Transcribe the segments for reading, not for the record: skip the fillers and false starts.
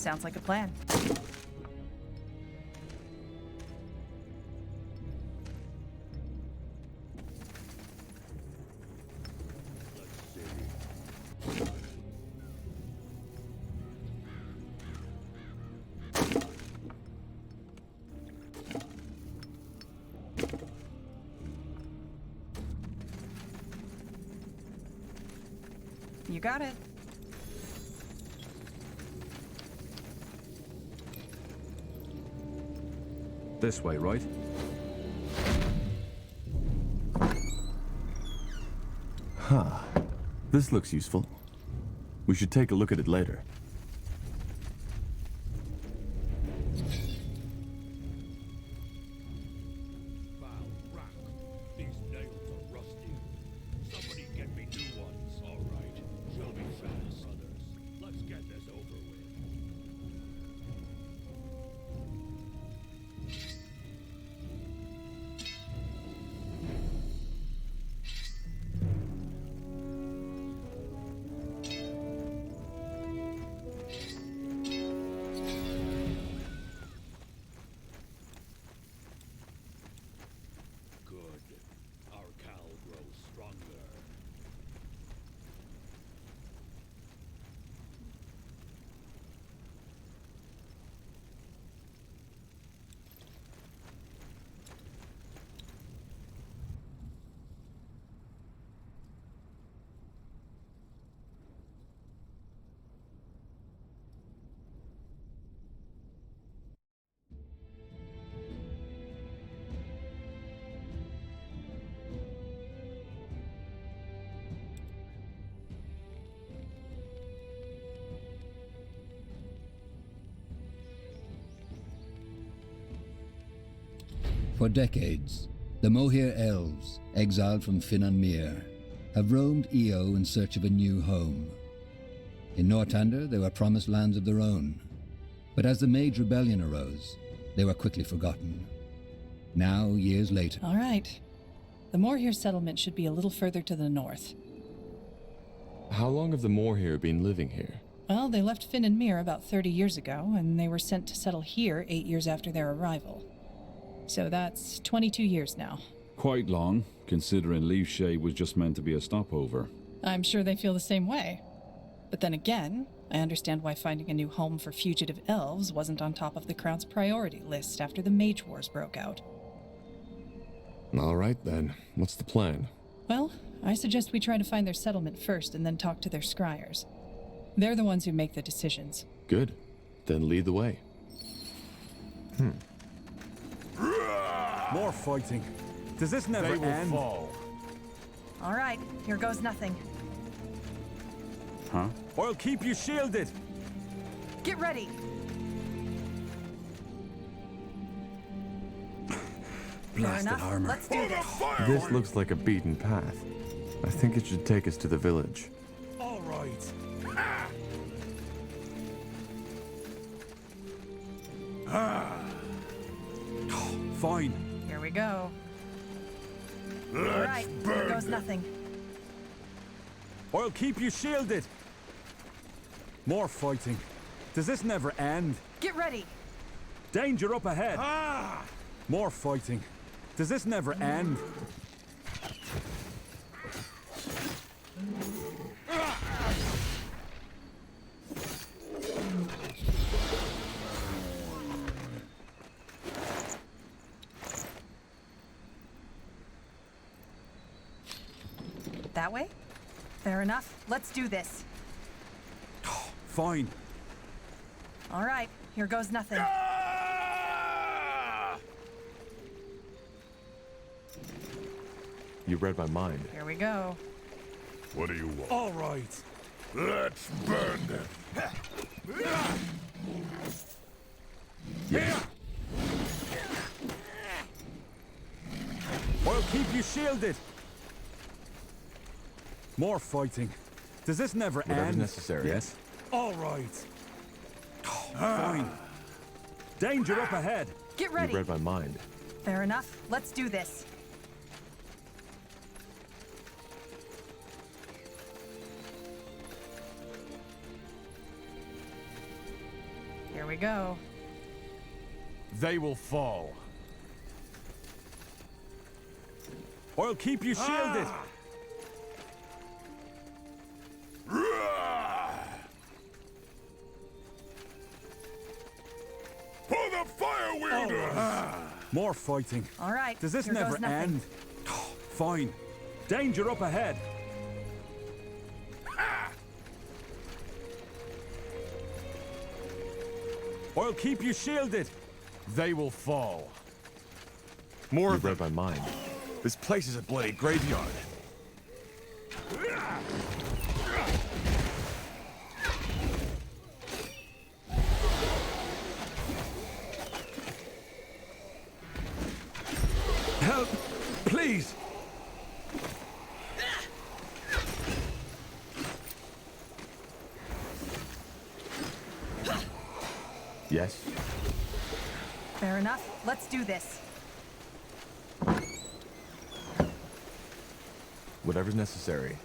Sounds like a plan. You got it. This way, right? Huh. This looks useful. We should take a look at it later. For decades, the Mohir elves, exiled from Finnanmere, have roamed Io in search of a new home. In Northander, they were promised lands of their own, but as the Mage Rebellion arose, they were quickly forgotten. Now, years later... All right. The Mohir settlement should be a little further to the north. How long have the Mohir been living here? Well, they left Finnanmere about 30 years ago, and they were sent to settle here 8 years after their arrival. So that's 22 years now. Quite long, considering Leaf Shade was just meant to be a stopover. I'm sure they feel the same way. But then again, I understand why finding a new home for fugitive elves wasn't on top of the Crown's priority list after the Mage Wars broke out. All right then, what's the plan? Well, I suggest we try to find their settlement first and then talk to their scryers. They're the ones who make the decisions. Good. Then lead the way. More fighting. Does this never end? All right, here goes nothing. Huh? I'll keep you shielded. Get ready! Blasted armor. Let's do this. This looks like a beaten path. I think it should take us to the village. All right. Fine. Here we go. All right, here goes nothing. I'll keep you shielded. More fighting. Does this never end? Get ready! Danger up ahead. More fighting. Does this never end? That way? Fair enough. Let's do this. Fine. All right, here goes nothing. You read my mind. Here we go. What do you want? All right. Let's burn them. I'll keep you shielded. More fighting. Does this never Whatever's end? necessary. Yes. All right. Fine. Danger up ahead. Get You ready. read my mind. Fair enough. Let's do this. Here we go. They will fall. I'll keep you shielded. For the fire wielders! More fighting. All right. Does this here never goes nothing. end? Fine. Danger up ahead. I'll keep you shielded. They will fall. More You of them. read my mind. This place is a bloody graveyard. Help, please. Yes? Fair enough. Let's do this. Whatever's necessary.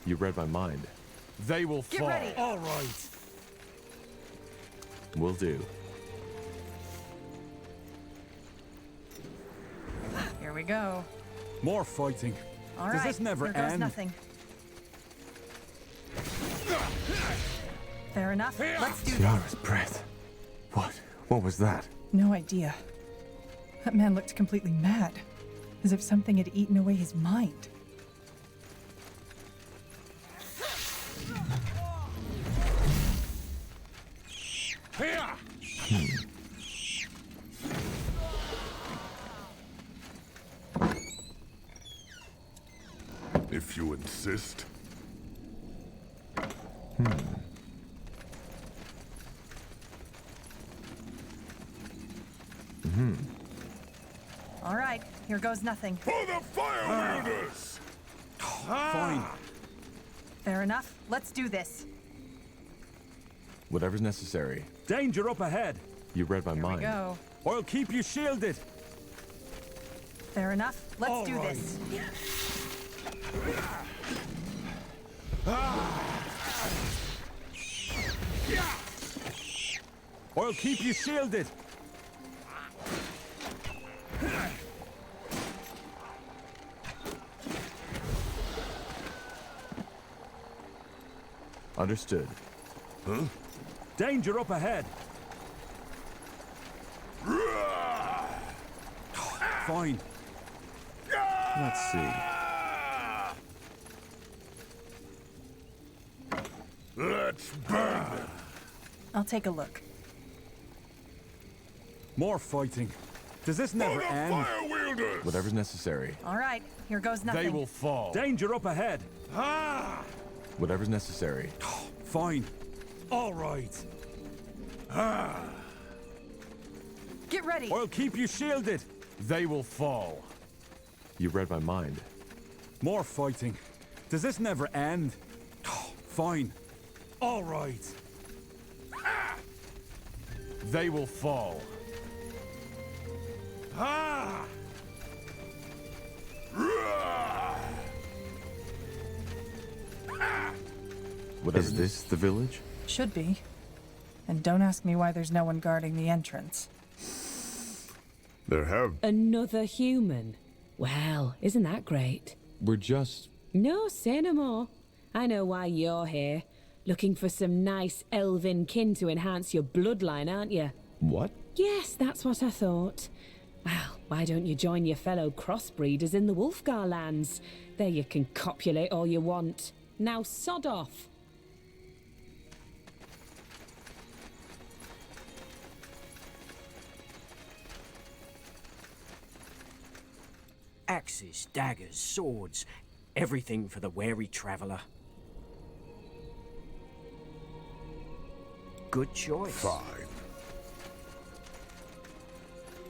You read my mind. They will Get fall. ready. All right. Will do. Here we go. More fighting. All Does right. this never here goes end? nothing. Fair enough. Let's do this. Ciara's breath. What was that? No idea. That man looked completely mad, as if something had eaten away his mind. If you insist. All right. Here goes nothing. For the fire wielders! Fine. Fair enough. Let's do this. Whatever's necessary. Danger up ahead. You read my Here mind. we go. I'll keep you shielded. Fair enough. Let's All do right. this. I'll keep you shielded. Understood. Danger up ahead. Fine. Let's see. Let's burn them. I'll take a look. More fighting. Does this never For the end? fire wielders! Whatever's necessary. All right. Here goes nothing. They will fall. Danger up ahead. Whatever's necessary. Fine. All right. Get ready. I'll keep you shielded. They will fall. You read my mind. More fighting. Does this never end? Fine. All right. They will fall. Whatever. Is this the village? Should be. And don't ask me why there's no one guarding the entrance. There have. Another human? Well, isn't that great? We're just... No, say no more. I know why you're here. Looking for some nice elven kin to enhance your bloodline, aren't you? What? Yes, that's what I thought. Well, why don't you join your fellow crossbreeders in the Wolfgar lands? There you can copulate all you want. Now sod off. Axes, daggers, swords, everything for the wary traveler. Good choice. Fine.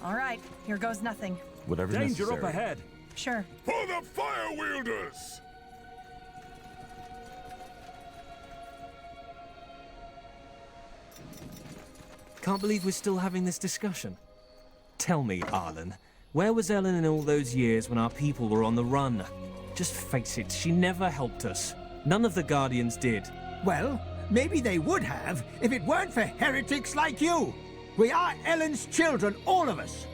All right. Here goes nothing. Whatever's Danger necessary. up ahead. Sure. For the fire wielders! Can't believe we're still having this discussion. Tell me, Arlan, Where was Ellen in all those years when our people were on the run? Just face it, she never helped us. None of the Guardians did. Well, maybe they would have if it weren't for heretics like you. We are Ellen's children, all of us.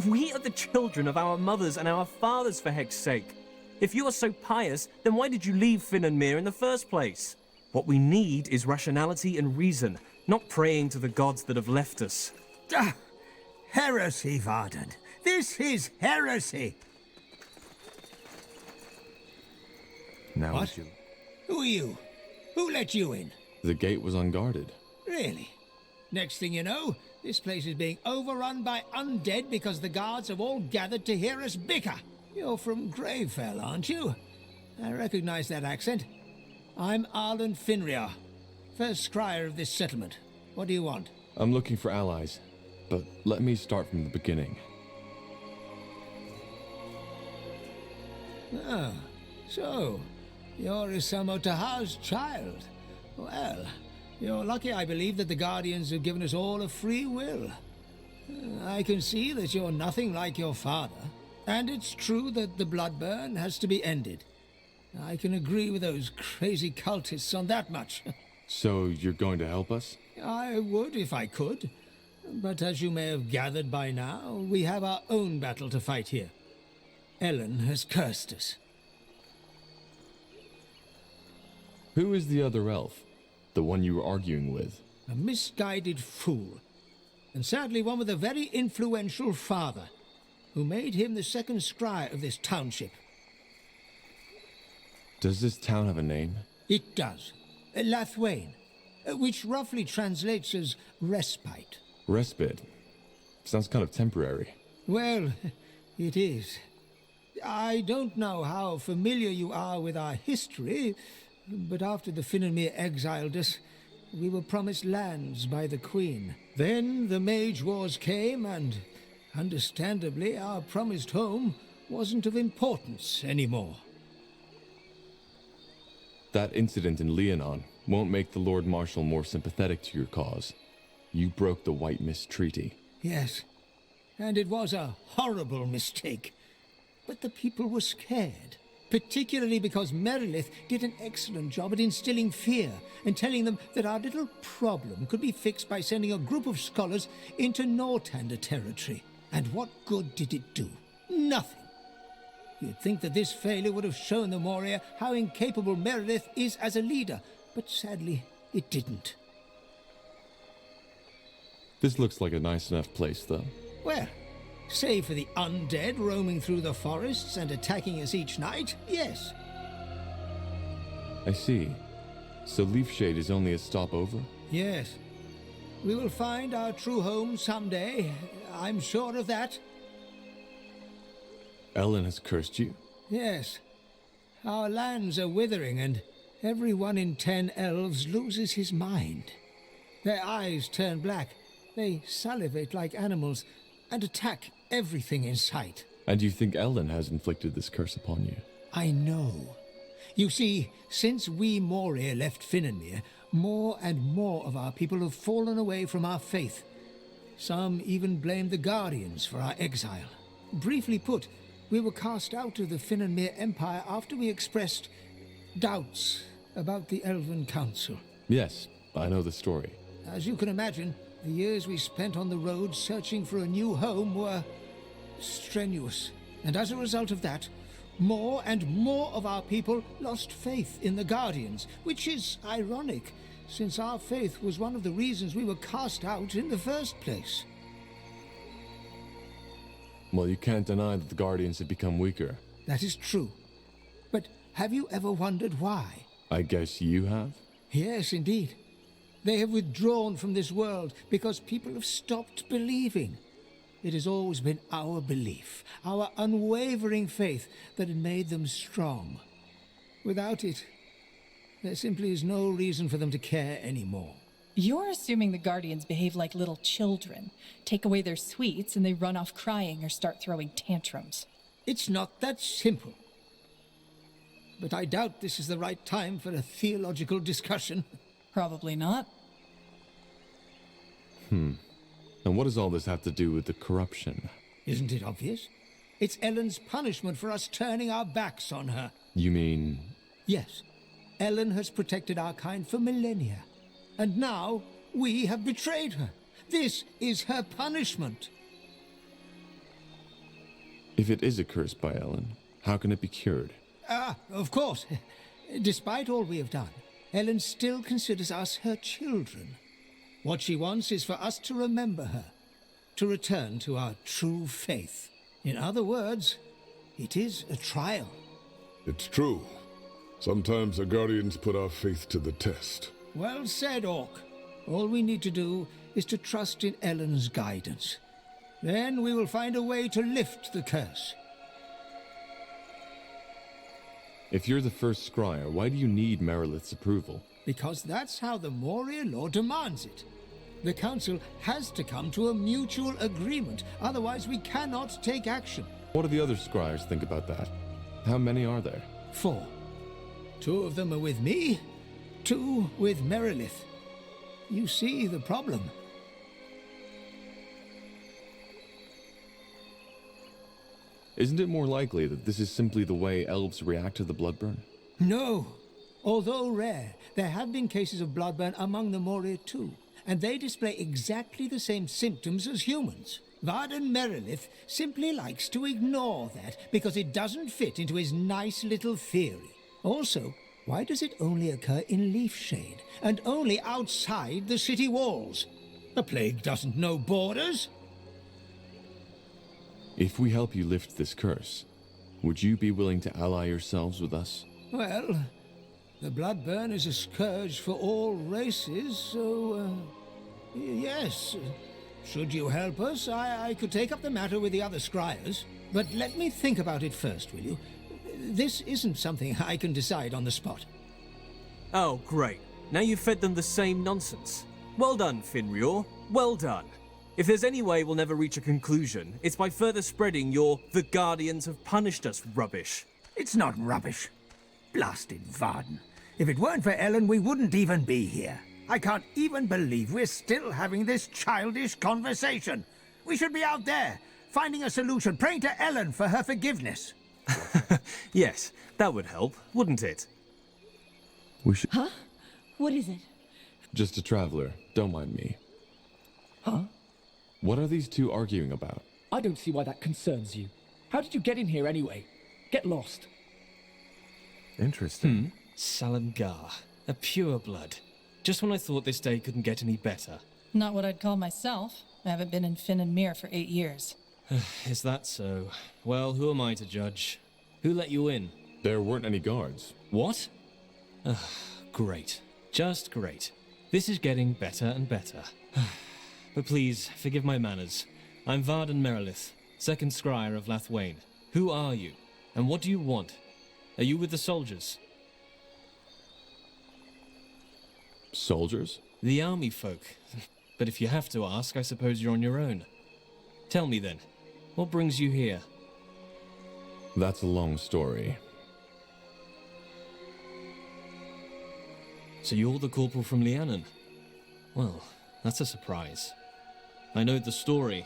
We are the children of our mothers and our fathers, for heck's sake. If you are so pious, then why did you leave Finn and Mir in the first place? What we need is rationality and reason, not praying to the gods that have left us. Heresy, Varden. This is heresy. Now What? Who are you? Who let you in? The gate was unguarded. Really? Next thing you know, this place is being overrun by undead because the guards have all gathered to hear us bicker. You're from Gravefell, aren't you? I recognize that accent. I'm Arlan Finriar, first scryer of this settlement. What do you want? I'm looking for allies, but let me start from the beginning. Ah, so, you're Isamo Taha's child. Well, you're lucky, I believe, that the Guardians have given us all a free will. I can see that you're nothing like your father, and it's true that the bloodburn has to be ended. I can agree with those crazy cultists on that much. So you're going to help us? I would if I could, but as you may have gathered by now, we have our own battle to fight here. Ellen has cursed us. Who is the other elf? The one you were arguing with? A misguided fool, and sadly one with a very influential father, who made him the second scryer of this township. Does this town have a name? It does. Lathwêyn, which roughly translates as respite. Respite. Sounds kind of temporary. Well, it is. I don't know how familiar you are with our history, but after the Finn and Mir exiled us, we were promised lands by the Queen. Then the Mage Wars came, and understandably, our promised home wasn't of importance anymore. That incident in Leonon won't make the Lord Marshal more sympathetic to your cause. You broke the White Mist Treaty. Yes, and it was a horrible mistake. But the people were scared, particularly because Merilith did an excellent job at instilling fear and telling them that our little problem could be fixed by sending a group of scholars into Northander territory. And what good did it do? Nothing. You'd think that this failure would have shown the Moria how incapable Merilith is as a leader, but sadly, it didn't. This looks like a nice enough place, though. Well, save for the undead roaming through the forests and attacking us each night, yes. I see. So Leafshade is only a stopover? Yes. We will find our true home someday. I'm sure of that. Ellen has cursed you? Yes. Our lands are withering, and every 1 in 10 elves loses his mind. Their eyes turn black, they salivate like animals, and attack everything in sight. And you think Ellen has inflicted this curse upon you? I know. You see, since we Moria left Finn and Mir, more and more of our people have fallen away from our faith. Some even blame the Guardians for our exile. Briefly put, we were cast out of the Finn and Mir Empire after we expressed doubts about the Elven Council. Yes, I know the story. As you can imagine, the years we spent on the road searching for a new home were strenuous. And as a result of that, more and more of our people lost faith in the Guardians, which is ironic, since our faith was one of the reasons we were cast out in the first place. Well, you can't deny that the Guardians have become weaker. That is true. But have you ever wondered why? I guess you have? Yes, indeed. They have withdrawn from this world because people have stopped believing. It has always been our belief, our unwavering faith, that had made them strong. Without it, there simply is no reason for them to care anymore. You're assuming the Guardians behave like little children, take away their sweets, and they run off crying or start throwing tantrums. It's not that simple. But I doubt this is the right time for a theological discussion. Probably not. And what does all this have to do with the corruption? Isn't it obvious? It's Ellen's punishment for us turning our backs on her. You mean... Yes. Ellen has protected our kind for millennia. And now, we have betrayed her. This is her punishment. If it is a curse by Ellen, how can it be cured? Of course. Despite all we have done, Ellen still considers us her children. What she wants is for us to remember her, to return to our true faith. In other words, it is a trial. It's true. Sometimes the Guardians put our faith to the test. Well said, Orc. All we need to do is to trust in Ellen's guidance. Then we will find a way to lift the curse. If you're the first scryer, why do you need Merilith's approval? Because that's how the Moria law demands it. The Council has to come to a mutual agreement, otherwise we cannot take action. What do the other scryers think about that? How many are there? 4. 2 of them are with me, 2 with Merilith. You see the problem. Isn't it more likely that this is simply the way elves react to the bloodburn? No. Although rare, there have been cases of bloodburn among the Moria too, and they display exactly the same symptoms as humans. Varden Merilith simply likes to ignore that because it doesn't fit into his nice little theory. Also, why does it only occur in Leafshade, and only outside the city walls? The plague doesn't know borders. If we help you lift this curse, would you be willing to ally yourselves with us? Well, the bloodburn is a scourge for all races, so, yes. Should you help us, I could take up the matter with the other scryers. But let me think about it first, will you? This isn't something I can decide on the spot. Oh, great. Now you've fed them the same nonsense. Well done, Finrior. Well done. If there's any way we'll never reach a conclusion, it's by further spreading your "the Guardians have punished us" rubbish. It's not rubbish. Blasted Varden. If it weren't for Ellen, we wouldn't even be here. I can't even believe we're still having this childish conversation. We should be out there, finding a solution, praying to Ellen for her forgiveness. Yes, that would help, wouldn't it? We should... Huh? What is it? Just a traveler. Don't mind me. Huh? What are these two arguing about? I don't see why that concerns you. How did you get in here anyway? Get lost. Interesting. Salangar. A pure blood. Just when I thought this day couldn't get any better. Not what I'd call myself. I haven't been in Finn and Mir for 8 years. Is that so? Well, who am I to judge? Who let you in? There weren't any guards. What? Great. Just great. This is getting better and better. But please, forgive my manners. I'm Varden Merilith, second scryer of Lathwêyn. Who are you? And what do you want? Are you with the soldiers? Soldiers? The army folk. But if you have to ask, I suppose you're on your own. Tell me then, what brings you here? That's a long story. So you're the corporal from Lianon? Well, that's a surprise. I know the story,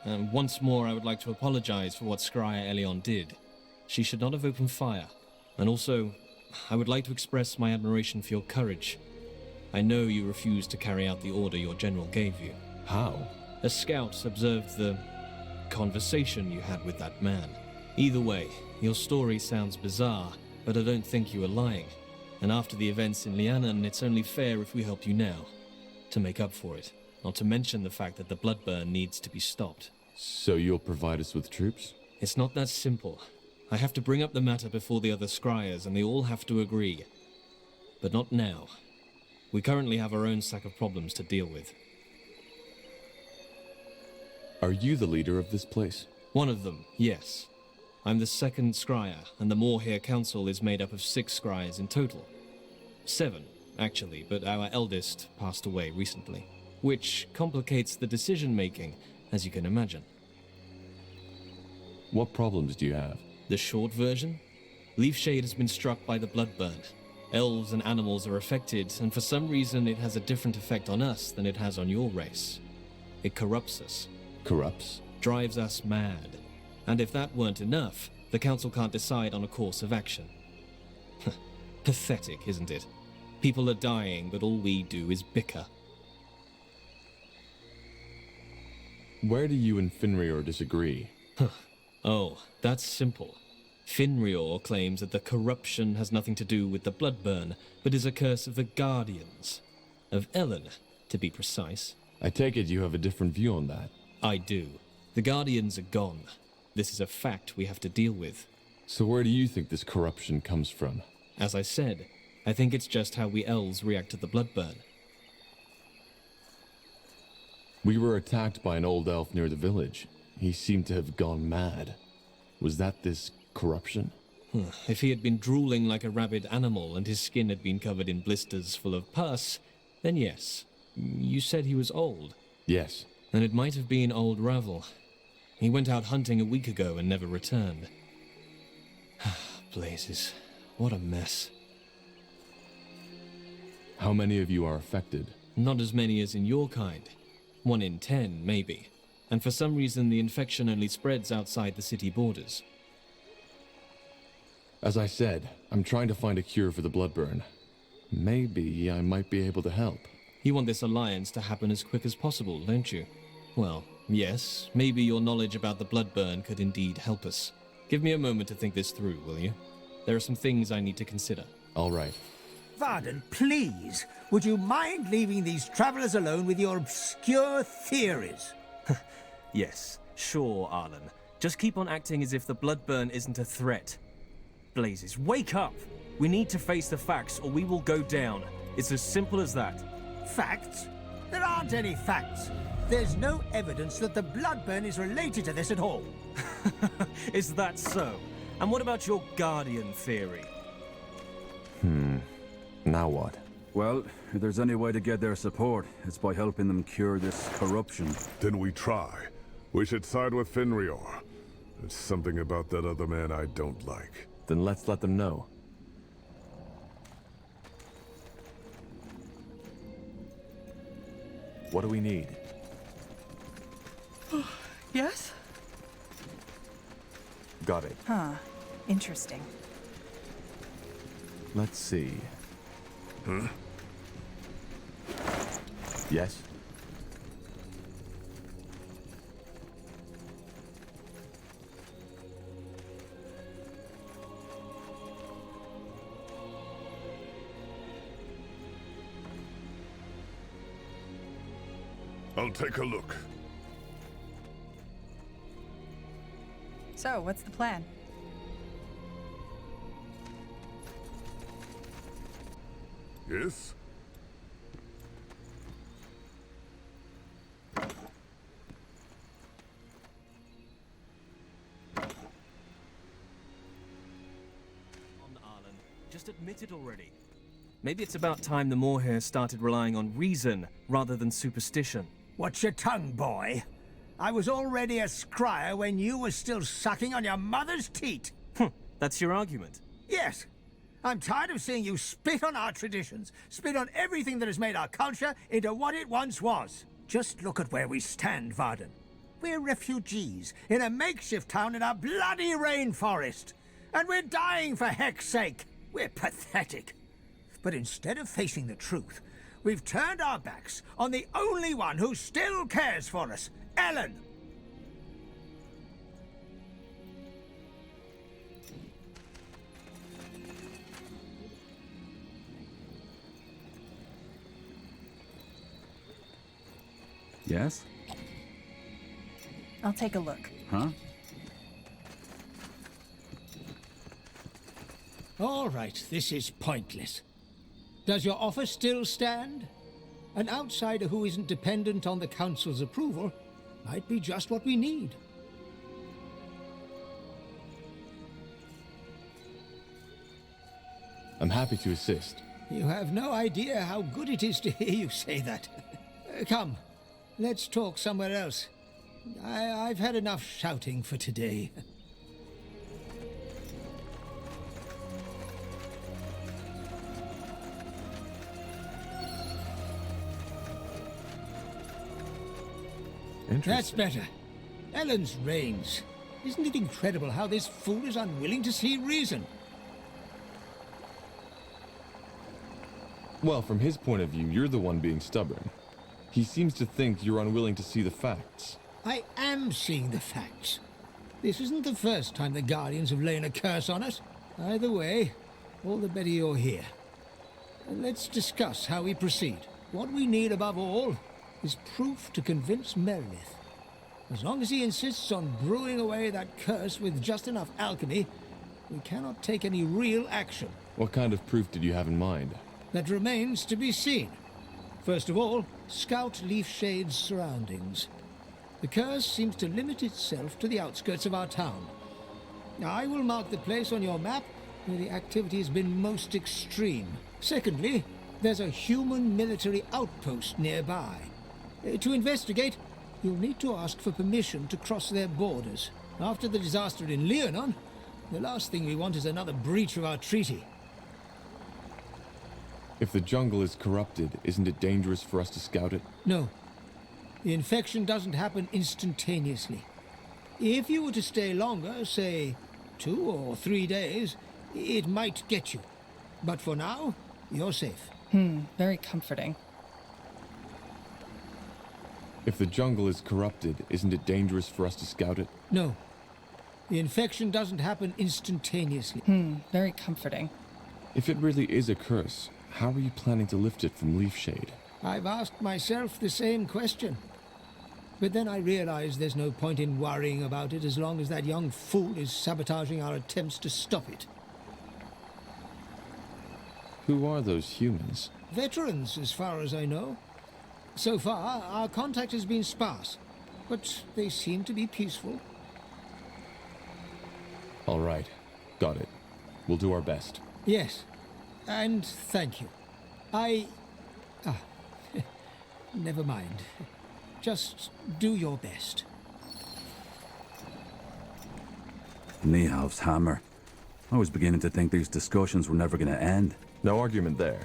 and once more I would like to apologize for what Scryer Elion did. She should not have opened fire. And also, I would like to express my admiration for your courage. I know you refused to carry out the order your general gave you. How? A scout observed the conversation you had with that man. Either way, your story sounds bizarre, but I don't think you are lying. And after the events in Lianon, it's only fair if we help you now, to make up for it. Not to mention the fact that the bloodburn needs to be stopped. So you'll provide us with troops? It's not that simple. I have to bring up the matter before the other scryers, and they all have to agree. But not now. We currently have our own stack of problems to deal with. Are you the leader of this place? One of them, yes. I'm the second scryer, and the Moorhere Council is made up of 6 scryers in total. 7, actually, but our eldest passed away recently. Which complicates the decision-making, as you can imagine. What problems do you have? The short version? Leafshade has been struck by the bloodburn. Elves and animals are affected, and for some reason it has a different effect on us than it has on your race. It corrupts us. Corrupts? drives us mad. And if that weren't enough, the Council can't decide on a course of action. Pathetic, isn't it? People are dying, but all we do is bicker. Where do you and Finrior disagree? Oh, that's simple. Finrior claims that the corruption has nothing to do with the bloodburn, but is a curse of the Guardians. Of Ellen, to be precise. I take it you have a different view on that. I do. The Guardians are gone. This is a fact we have to deal with. So where do you think this corruption comes from? As I said, I think it's just how we elves react to the bloodburn. We were attacked by an old elf near the village. He seemed to have gone mad. Was that this corruption? If he had been drooling like a rabid animal and his skin had been covered in blisters full of pus, then yes. You said he was old? Yes. Then it might have been old Ravel. He went out hunting a week ago and never returned. Blazes. What a mess. How many of you are affected? Not as many as in your kind. 1 in 10, maybe. And for some reason the infection only spreads outside the city borders. As I said, I'm trying to find a cure for the bloodburn. Maybe I might be able to help. You want this alliance to happen as quick as possible, don't you? Well, yes, maybe your knowledge about the bloodburn could indeed help us. Give me a moment to think this through, will you? There are some things I need to consider. All right. Varden, please, would you mind leaving these travelers alone with your obscure theories? Yes, sure, Arlan. Just keep on acting as if the bloodburn isn't a threat. Blazes, wake up! We need to face the facts or we will go down. It's as simple as that. Facts? There aren't any facts. There's no evidence that the bloodburn is related to this at all. Is that so? And what about your guardian theory? Now what? Well, if there's any way to get their support, it's by helping them cure this corruption. Then we try. We should side with Finrior. There's something about that other man I don't like. Then let's let them know. What do we need? Yes? Got it. Huh. Interesting. Let's see. Huh? Yes? I'll take a look. So, what's the plan? Yes? Just admit it already. Maybe it's about time the Moorhair started relying on reason rather than superstition. Watch your tongue, boy. I was already a scryer when you were still sucking on your mother's teat. That's your argument? Yes. I'm tired of seeing you spit on our traditions, spit on everything that has made our culture into what it once was. Just look at where we stand, Varden. We're refugees in a makeshift town in a bloody rainforest. And we're dying for heck's sake. We're pathetic. But instead of facing the truth, we've turned our backs on the only one who still cares for us, Ellen. Yes? I'll take a look. Huh? All right, this is pointless. Does your offer still stand? An outsider who isn't dependent on the Council's approval might be just what we need. I'm happy to assist. You have no idea how good it is to hear you say that. Come, let's talk somewhere else. I've had enough shouting for today. Interesting. That's better. Ellen's reigns. Isn't it incredible how this fool is unwilling to see reason? Well, from his point of view, you're the one being stubborn. He seems to think you're unwilling to see the facts. I am seeing the facts. This isn't the first time the Guardians have laid a curse on us. Either way, all the better you're here. Let's discuss how we proceed. What we need above all is proof to convince Merilith. As long as he insists on brewing away that curse with just enough alchemy, we cannot take any real action. What kind of proof did you have in mind? That remains to be seen. First of all, scout Leafshade's surroundings. The curse seems to limit itself to the outskirts of our town. I will mark the place on your map where the activity has been most extreme. Secondly, there's a human military outpost nearby. To investigate, you'll need to ask for permission to cross their borders. After the disaster in Leonon, the last thing we want is another breach of our treaty. If the jungle is corrupted, isn't it dangerous for us to scout it? No. The infection doesn't happen instantaneously. If you were to stay longer, say 2 or 3 days, it might get you. But for now, you're safe. Very comforting. If the jungle is corrupted, isn't it dangerous for us to scout it? No. The infection doesn't happen instantaneously. Very comforting. If it really is a curse, how are you planning to lift it from Leafshade? I've asked myself the same question. But then I realized there's no point in worrying about it as long as that young fool is sabotaging our attempts to stop it. Who are those humans? Veterans, as far as I know. So far, our contact has been sparse, but they seem to be peaceful. All right. Got it. We'll do our best. Yes, and thank you. Never mind. Just do your best. Niehav's hammer. I was beginning to think these discussions were never going to end. No argument there.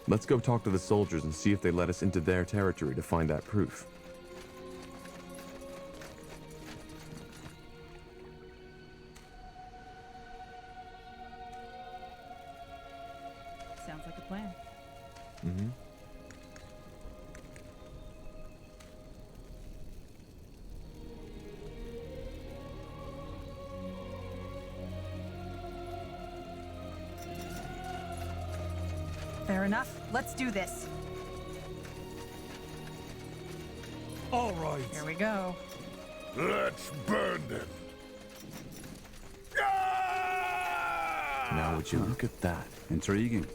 Let's go talk to the soldiers and see if they let us into their territory to find that proof. Sounds like a plan. Fair enough. Let's do this. All right. Here we go. Let's burn them. Now would you look at that? Intriguing.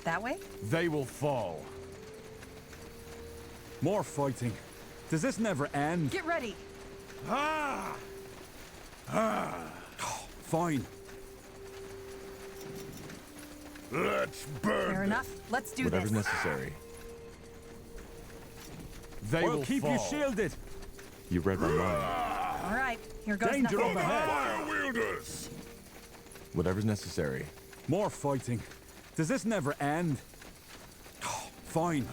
That way? They will fall. More fighting. Does this never end? Get ready. Fine. Let's burn Fair them. enough. Let's do Whatever's this. necessary. They will keep you shielded. You read my mind. All right. Here goes Danger nothing. up ahead. Fire wielders! Whatever's necessary. More fighting. Does this never end? Fine.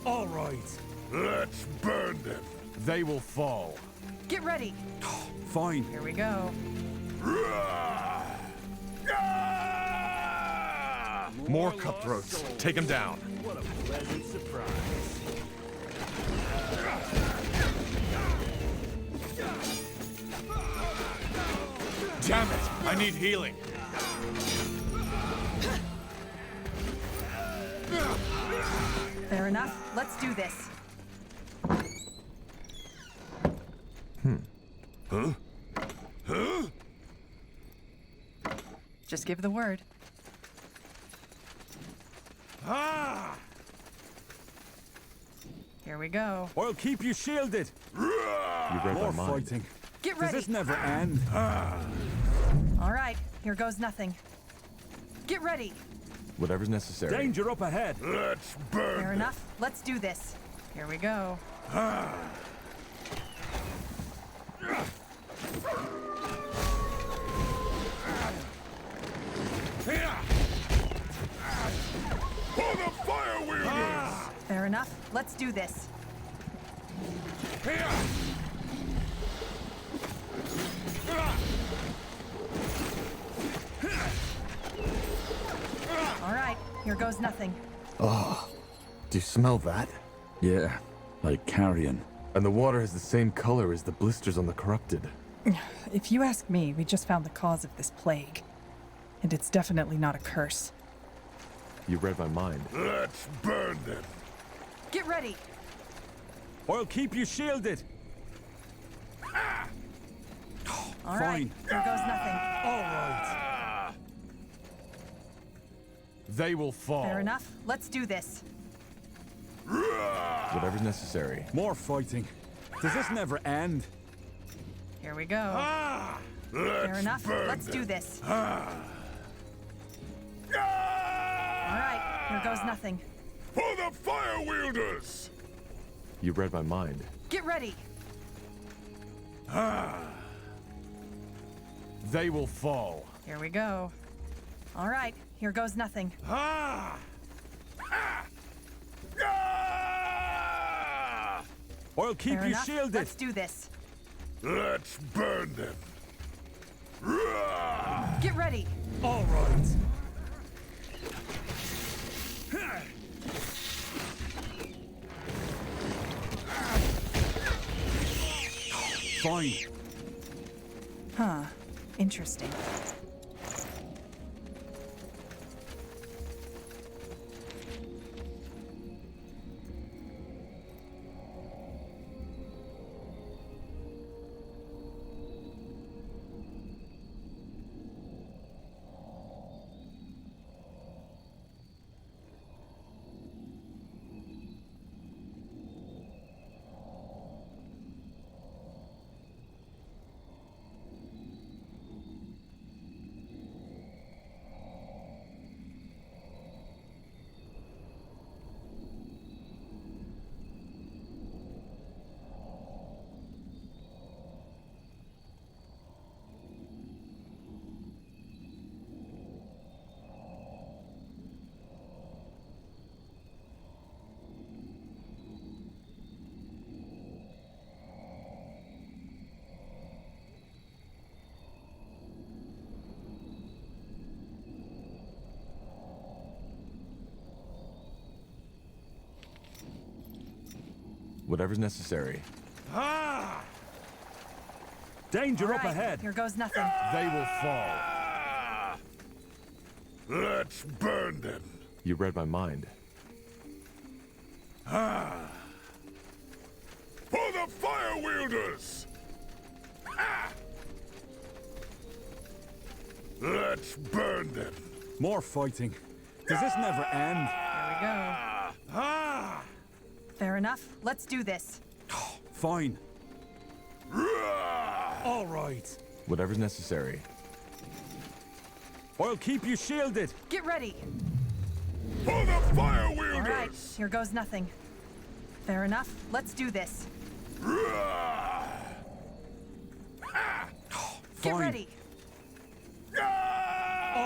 All right. Let's burn them. They will fall. Get ready. Fine. Here we go. More cutthroats. Take them down. What a pleasant surprise. Damn it! I need healing. Fair enough. Let's do this. Just give the word. Here we go. I'll keep you shielded. You read More my mind. fighting. Get Does ready. this never end? All right. Here goes nothing. Get ready. Whatever's necessary. Danger up ahead. Let's burn Fair them. enough. Let's do this. Here we go. enough? Let's do this. All right, here goes nothing. Oh, do you smell that? Yeah, like carrion. And the water has the same color as the blisters on the corrupted. If you ask me, we just found the cause of this plague. And it's definitely not a curse. You read my mind. Let's burn them. Get ready. I'll keep you shielded. All right, here goes nothing. All right. They will fall. Fair enough. Let's do this. Whatever's necessary. More fighting. Does this never end? Here we go. Fair enough. Let's do this. All right, here goes nothing. For the fire wielders! You read my mind. Get ready. They will fall. Here we go. All right, here goes nothing. I'll keep Fair you enough. shielded. Let's do this. Let's burn them. Get ready. All right. Fine. Huh. Interesting. Whatever's necessary. Danger All up right, ahead. here goes nothing. They will fall. Let's burn them. You read my mind. For the fire wielders! Let's burn them. More fighting. Does this never end? Here we go. Fair enough. Let's do this. Fine. All right. Whatever's necessary. I'll keep you shielded. Get ready. For the fire All right, wielders! here goes nothing. Fair enough. Let's do this. Get Fine. ready. All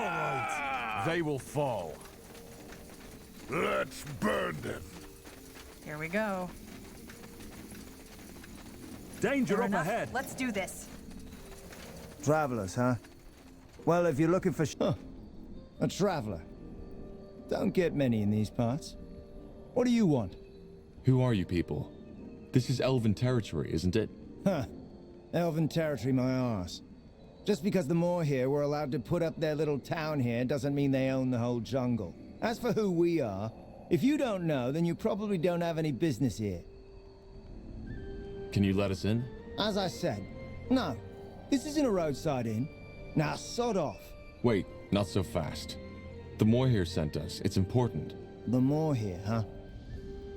right. They will fall. Let's burn them. Here we go. Danger Fair up enough. ahead. Let's do this. Travelers, huh? Well, if you're looking for a traveler. Don't get many in these parts. What do you want? Who are you people? This is Elven territory, isn't it? Huh. Elven territory, my arse. Just because the Moor here were allowed to put up their little town here doesn't mean they own the whole jungle. As for who we are, if you don't know, then you probably don't have any business here. Can you let us in? As I said, no. This isn't a roadside inn. Now sod off. Wait, not so fast. The Moor here sent us. It's important. The Moor here, huh?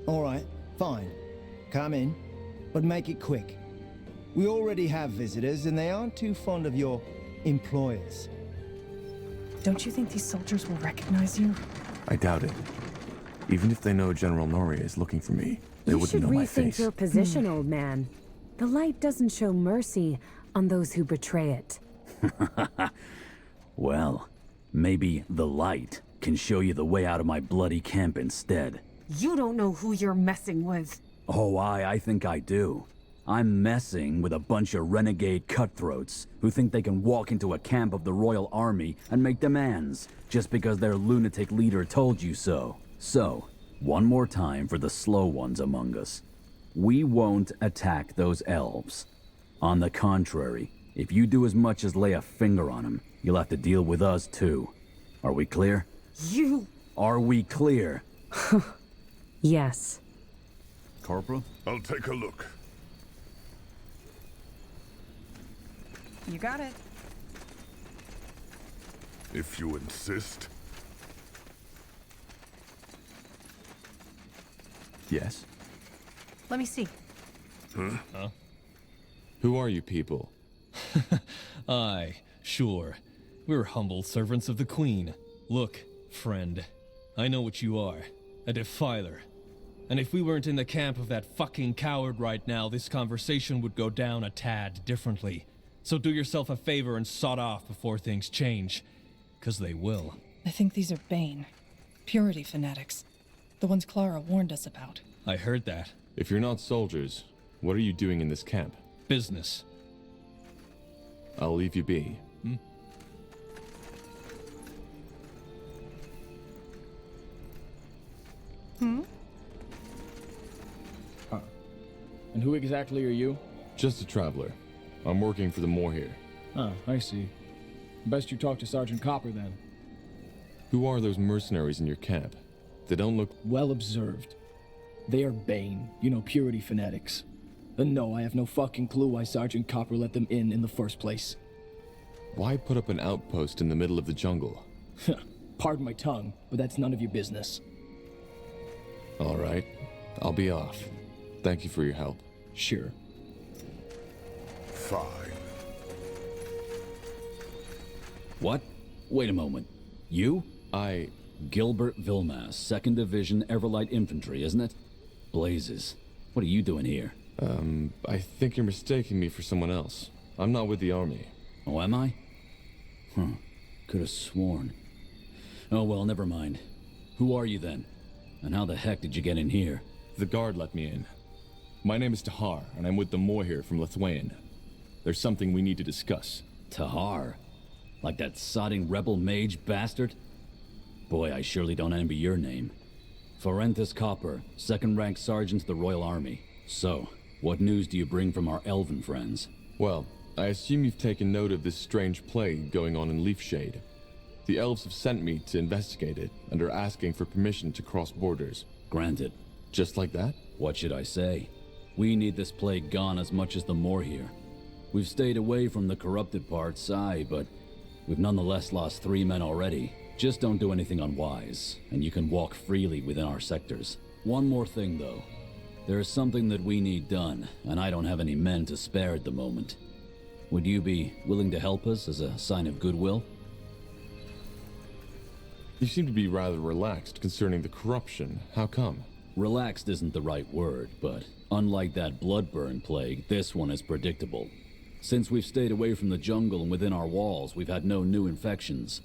All right, fine. Come in, but make it quick. We already have visitors, and they aren't too fond of your employers. Don't you think these soldiers will recognize you? I doubt it. Even if they know General Noria is looking for me, they wouldn't know my You should rethink face. your position, old man. The light doesn't show mercy on those who betray it. Well, maybe the light can show you the way out of my bloody camp instead. You don't know who you're messing with. Oh, I think I do. I'm messing with a bunch of renegade cutthroats who think they can walk into a camp of the Royal Army and make demands just because their lunatic leader told you so. So, one more time for the slow ones among us. We won't attack those elves. On the contrary, if you do as much as lay a finger on them, you'll have to deal with us too. Are we clear? You... Are we clear? Yes. Corporal? I'll take a look. You got it. If you insist. Yes? Let me see. Huh? Who are you people? Aye, sure. We're humble servants of the Queen. Look, friend, I know what you are. A defiler. And if we weren't in the camp of that fucking coward right now, this conversation would go down a tad differently. So do yourself a favor and sod off before things change. 'Cause they will. I think these are Bane. Purity fanatics. The ones Clara warned us about. I heard that. If you're not soldiers, what are you doing in this camp? Business. I'll leave you be. And who exactly are you? Just a traveler. I'm working for the Moor here. Oh, I see. Best you talk to Sergeant Copper then. Who are those mercenaries in your camp? They don't look... Well observed. They are Bane, you know, purity fanatics. And no, I have no fucking clue why Sergeant Copper let them in the first place. Why put up an outpost in the middle of the jungle? Pardon my tongue, but that's none of your business. All right. I'll be off. Thank you for your help. Sure. Fine. What? Wait a moment. You? Gilbert Vilmas, 2nd Division Everlight Infantry, isn't it? Blazes. What are you doing here? I think you're mistaking me for someone else. I'm not with the army. Oh, am I? Could have sworn. Oh, well, never mind. Who are you then? And how the heck did you get in here? The guard let me in. My name is Tahar, and I'm with the Moor here from Lathwêyn. There's something we need to discuss. Tahar? Like that sodding rebel mage bastard? Boy, I surely don't envy your name. Forenthus Copper, 2nd rank sergeant to the Royal Army. So, what news do you bring from our elven friends? Well, I assume you've taken note of this strange plague going on in Leafshade. The elves have sent me to investigate it, and are asking for permission to cross borders. Granted. Just like that? What should I say? We need this plague gone as much as the Moor here. We've stayed away from the corrupted parts, aye, but we've nonetheless lost 3 men already. Just don't do anything unwise, and you can walk freely within our sectors. One more thing, though. There is something that we need done, and I don't have any men to spare at the moment. Would you be willing to help us as a sign of goodwill? You seem to be rather relaxed concerning the corruption. How come? Relaxed isn't the right word, but unlike that bloodburn plague, this one is predictable. Since we've stayed away from the jungle and within our walls, we've had no new infections.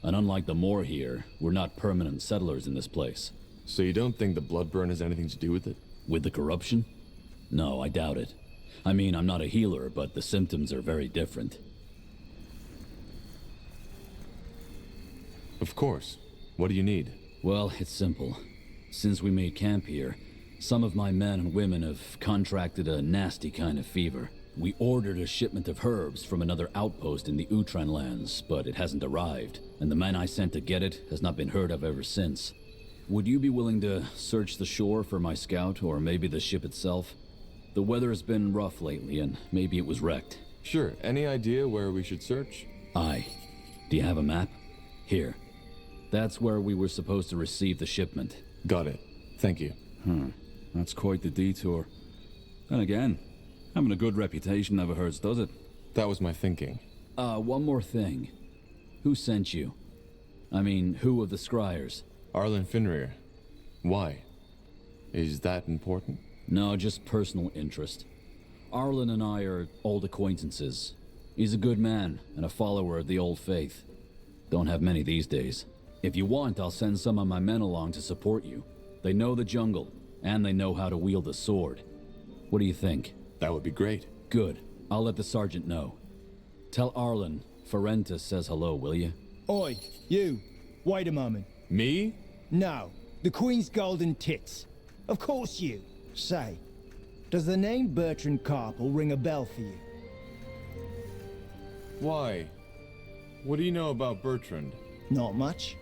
And unlike the Moor here, we're not permanent settlers in this place. So you don't think the bloodburn has anything to do with it? With the corruption? No, I doubt it. I mean, I'm not a healer, but the symptoms are very different. Of course. What do you need? Well, it's simple. Since we made camp here, some of my men and women have contracted a nasty kind of fever. We ordered a shipment of herbs from another outpost in the Utran lands, but it hasn't arrived, and the man I sent to get it has not been heard of ever since. Would you be willing to search the shore for my scout, or maybe the ship itself? The weather has been rough lately, and maybe it was wrecked. Sure. Any idea where we should search? Aye. Do you have a map? Here. That's where we were supposed to receive the shipment. Got it. Thank you. That's quite the detour. Then again, having a good reputation never hurts, does it? That was my thinking. One more thing. Who sent you? I mean, who of the scryers? Arlan Finrir. Why? Is that important? No, just personal interest. Arlan and I are old acquaintances. He's a good man and a follower of the old faith. Don't have many these days. If you want, I'll send some of my men along to support you. They know the jungle, and they know how to wield a sword. What do you think? That would be great. Good. I'll let the sergeant know. Tell Arlan Ferentis says hello, will you? Oi, you. Wait a moment. Me? No. The Queen's golden tits. Of course you. Say, does the name Bertrand Carpel ring a bell for you? Why? What do you know about Bertrand? Not much.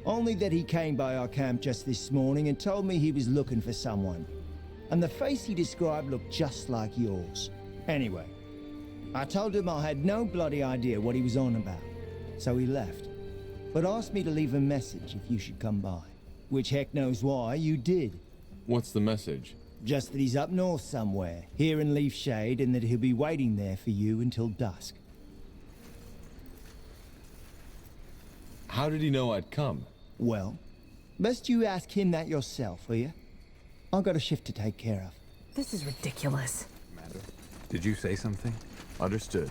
Only that he came by our camp just this morning and told me he was looking for someone. And the face he described looked just like yours. Anyway, I told him I had no bloody idea what he was on about. So he left. But asked me to leave a message if you should come by. Which heck knows why you did. What's the message? Just that he's up north somewhere, here in Leaf Shade, and that he'll be waiting there for you until dusk. How did he know I'd come? Well, best you ask him that yourself, will you? I've got a shift to take care of. This is ridiculous. Did you say something? Understood.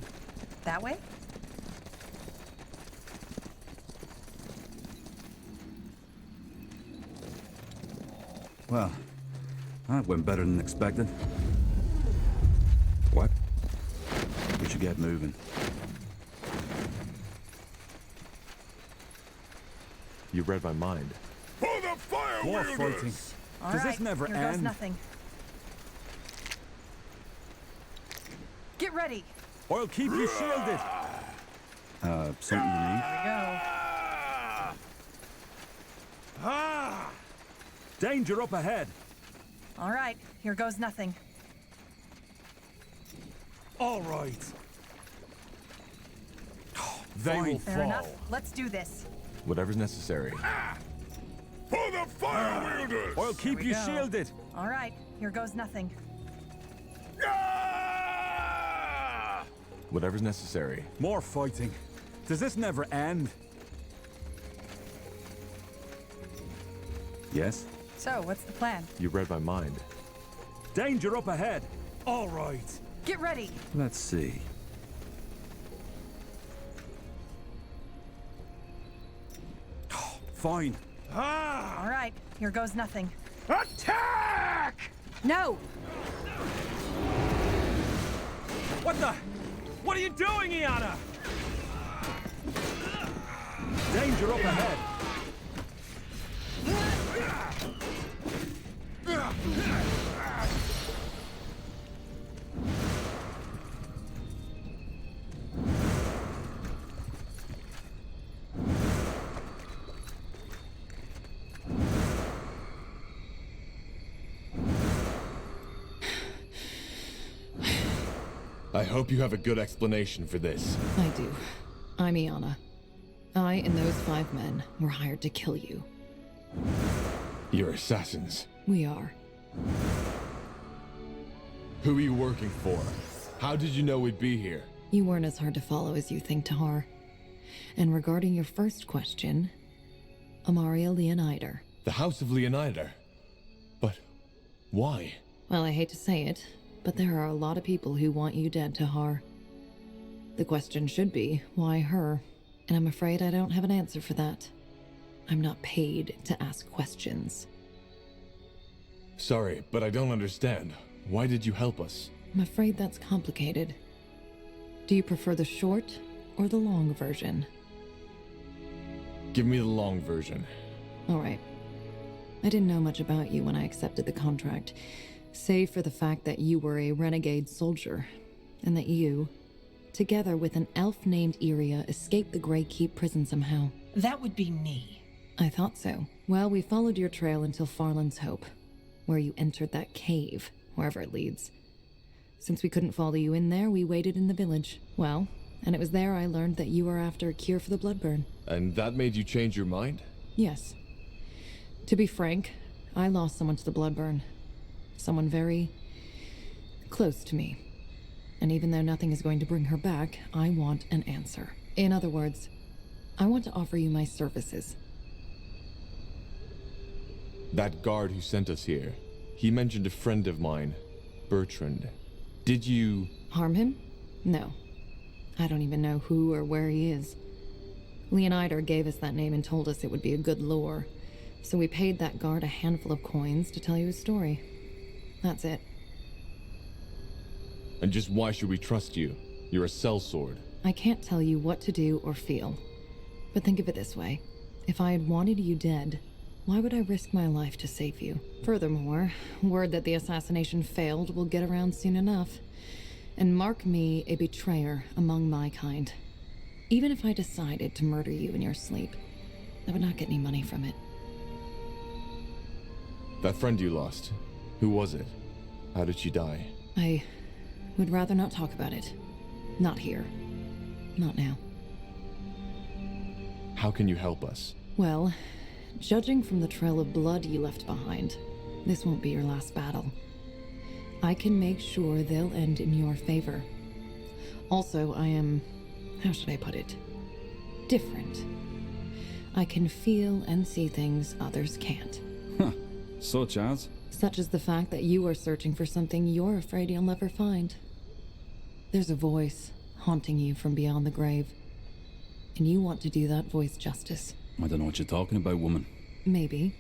That way? Well, that went better than expected. What? We should get moving. You read my mind. For the fire More wielders! fighting. All Does right, this never here end? goes nothing. Get ready. I'll keep you shielded. Something you need? Here we go. Danger up ahead. All right, here goes nothing. All right. They will Fair fall. enough. Let's do this. Whatever's necessary. For the fire wielders! I'll keep we you go. shielded. All right, here goes nothing. Whatever's necessary. More fighting. Does this never end? Yes? So, what's the plan? You read my mind. Danger up ahead. All right. Get ready. Let's see. Fine. All right, here goes nothing. Attack! No! What the? What are you doing, Iana? Danger up ahead. I hope you have a good explanation for this. I do. I'm Iana. I and those 5 men were hired to kill you. You're assassins. We are. Who are you working for? How did you know we'd be here? You weren't as hard to follow as you think, Tahar. And regarding your first question, Amaria Leonider. The House of Leonider? But why? Well, I hate to say it, but there are a lot of people who want you dead, Tahar. The question should be, why her? And I'm afraid I don't have an answer for that. I'm not paid to ask questions. Sorry, but I don't understand. Why did you help us? I'm afraid that's complicated. Do you prefer the short or the long version? Give me the long version. All right. I didn't know much about you when I accepted the contract, save for the fact that you were a renegade soldier, and that you, together with an elf named Iria, escaped the Grey Keep prison somehow. That would be me. I thought so. Well, we followed your trail until Farland's Hope, where you entered that cave, wherever it leads. Since we couldn't follow you in there, we waited in the village. Well, and it was there I learned that you were after a cure for the bloodburn. And that made you change your mind? Yes. To be frank, I lost someone to the bloodburn. Someone very close to me. And even though nothing is going to bring her back, I want an answer. In other words, I want to offer you my services. That guard who sent us here, he mentioned a friend of mine, Bertrand. Did you... Harm him? No. I don't even know who or where he is. Leonider gave us that name and told us it would be a good lure. So we paid that guard a handful of coins to tell you his story. That's it. And just why should we trust you? You're a sellsword. I can't tell you what to do or feel. But think of it this way. If I had wanted you dead, why would I risk my life to save you? Furthermore, word that the assassination failed will get around soon enough. And mark me a betrayer among my kind. Even if I decided to murder you in your sleep, I would not get any money from it. That friend you lost, who was it? How did she die? I would rather not talk about it. Not here. Not now. How can you help us? Well, judging from the trail of blood you left behind, this won't be your last battle. I can make sure they'll end in your favor. Also, I am, how should I put it? Different. I can feel and see things others can't. Huh. Such as? Such as the fact that you are searching for something you're afraid you'll never find. There's a voice haunting you from beyond the grave. And you want to do that voice justice. I don't know what you're talking about, woman. Maybe.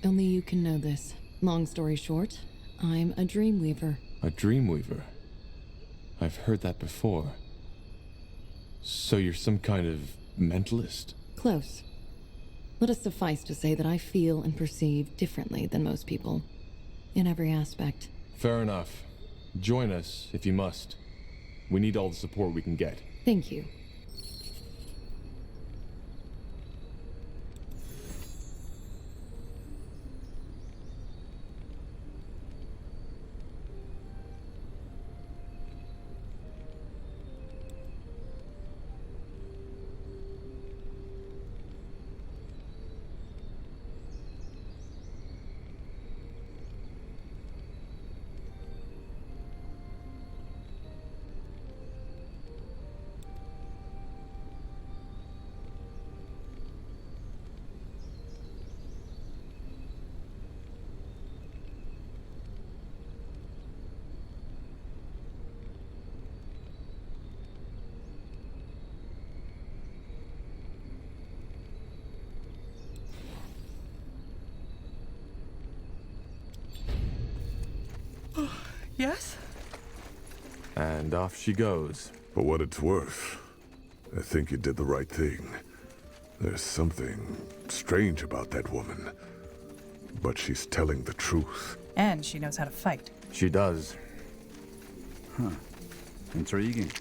Only you can know this. Long story short, I'm a dreamweaver. A dreamweaver? I've heard that before. So you're some kind of mentalist? Close. Let us suffice to say that I feel and perceive differently than most people. In every aspect. Fair enough. Join us, if you must. We need all the support we can get. Thank you. Yes? And off she goes. For what it's worth, I think you did the right thing. There's something strange about that woman. But she's telling the truth. And she knows how to fight. She does. Huh. Intriguing.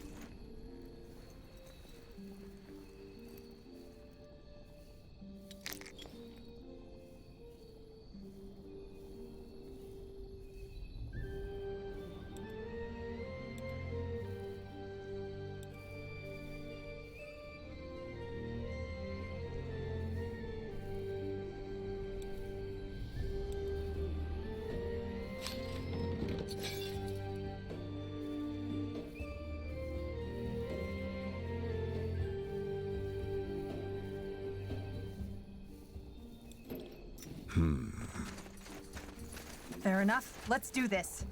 Fair enough. Let's do this.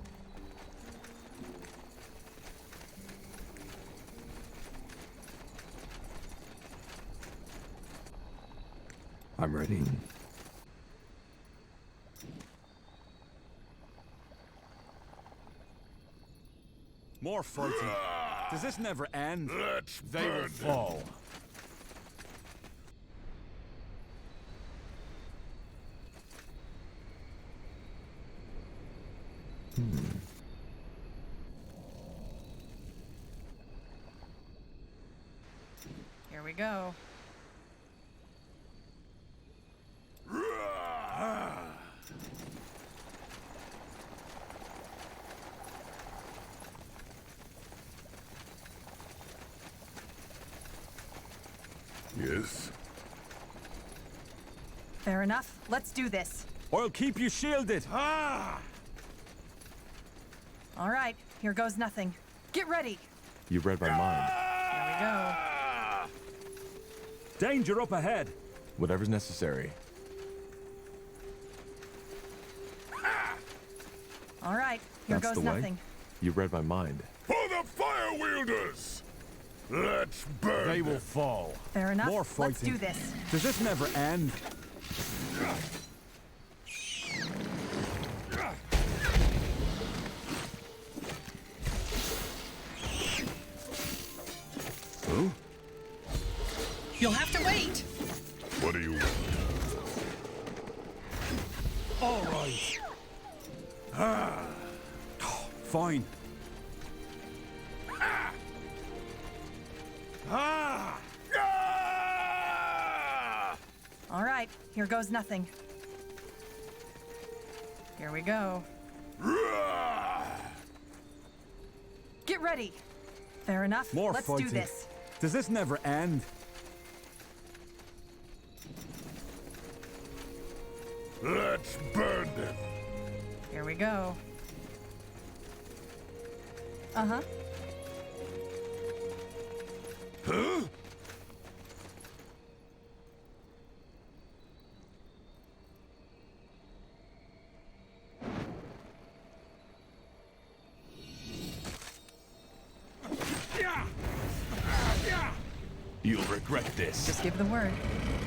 I'm ready. More fighting. Does this never end? They will fall. Here we go. Yes? Fair enough. Let's do this. I'll keep you shielded. All right, here goes nothing. Get ready. You read my mind. Here we go. Danger up ahead. Whatever's necessary. All right, here That's goes the way. nothing. You read my mind. For the fire wielders! Let's burn. They will fall. Fair enough. More Let's fighting. do this. Does this never end? Huh? You'll have to wait. What do you want? All right. Fine. All right, here goes nothing. Here we go. Get ready. Fair enough. More Let's fighting. do this. Does this never end? Let's burn them. Here we go. Uh-huh. Huh? You'll regret this. Just give the word.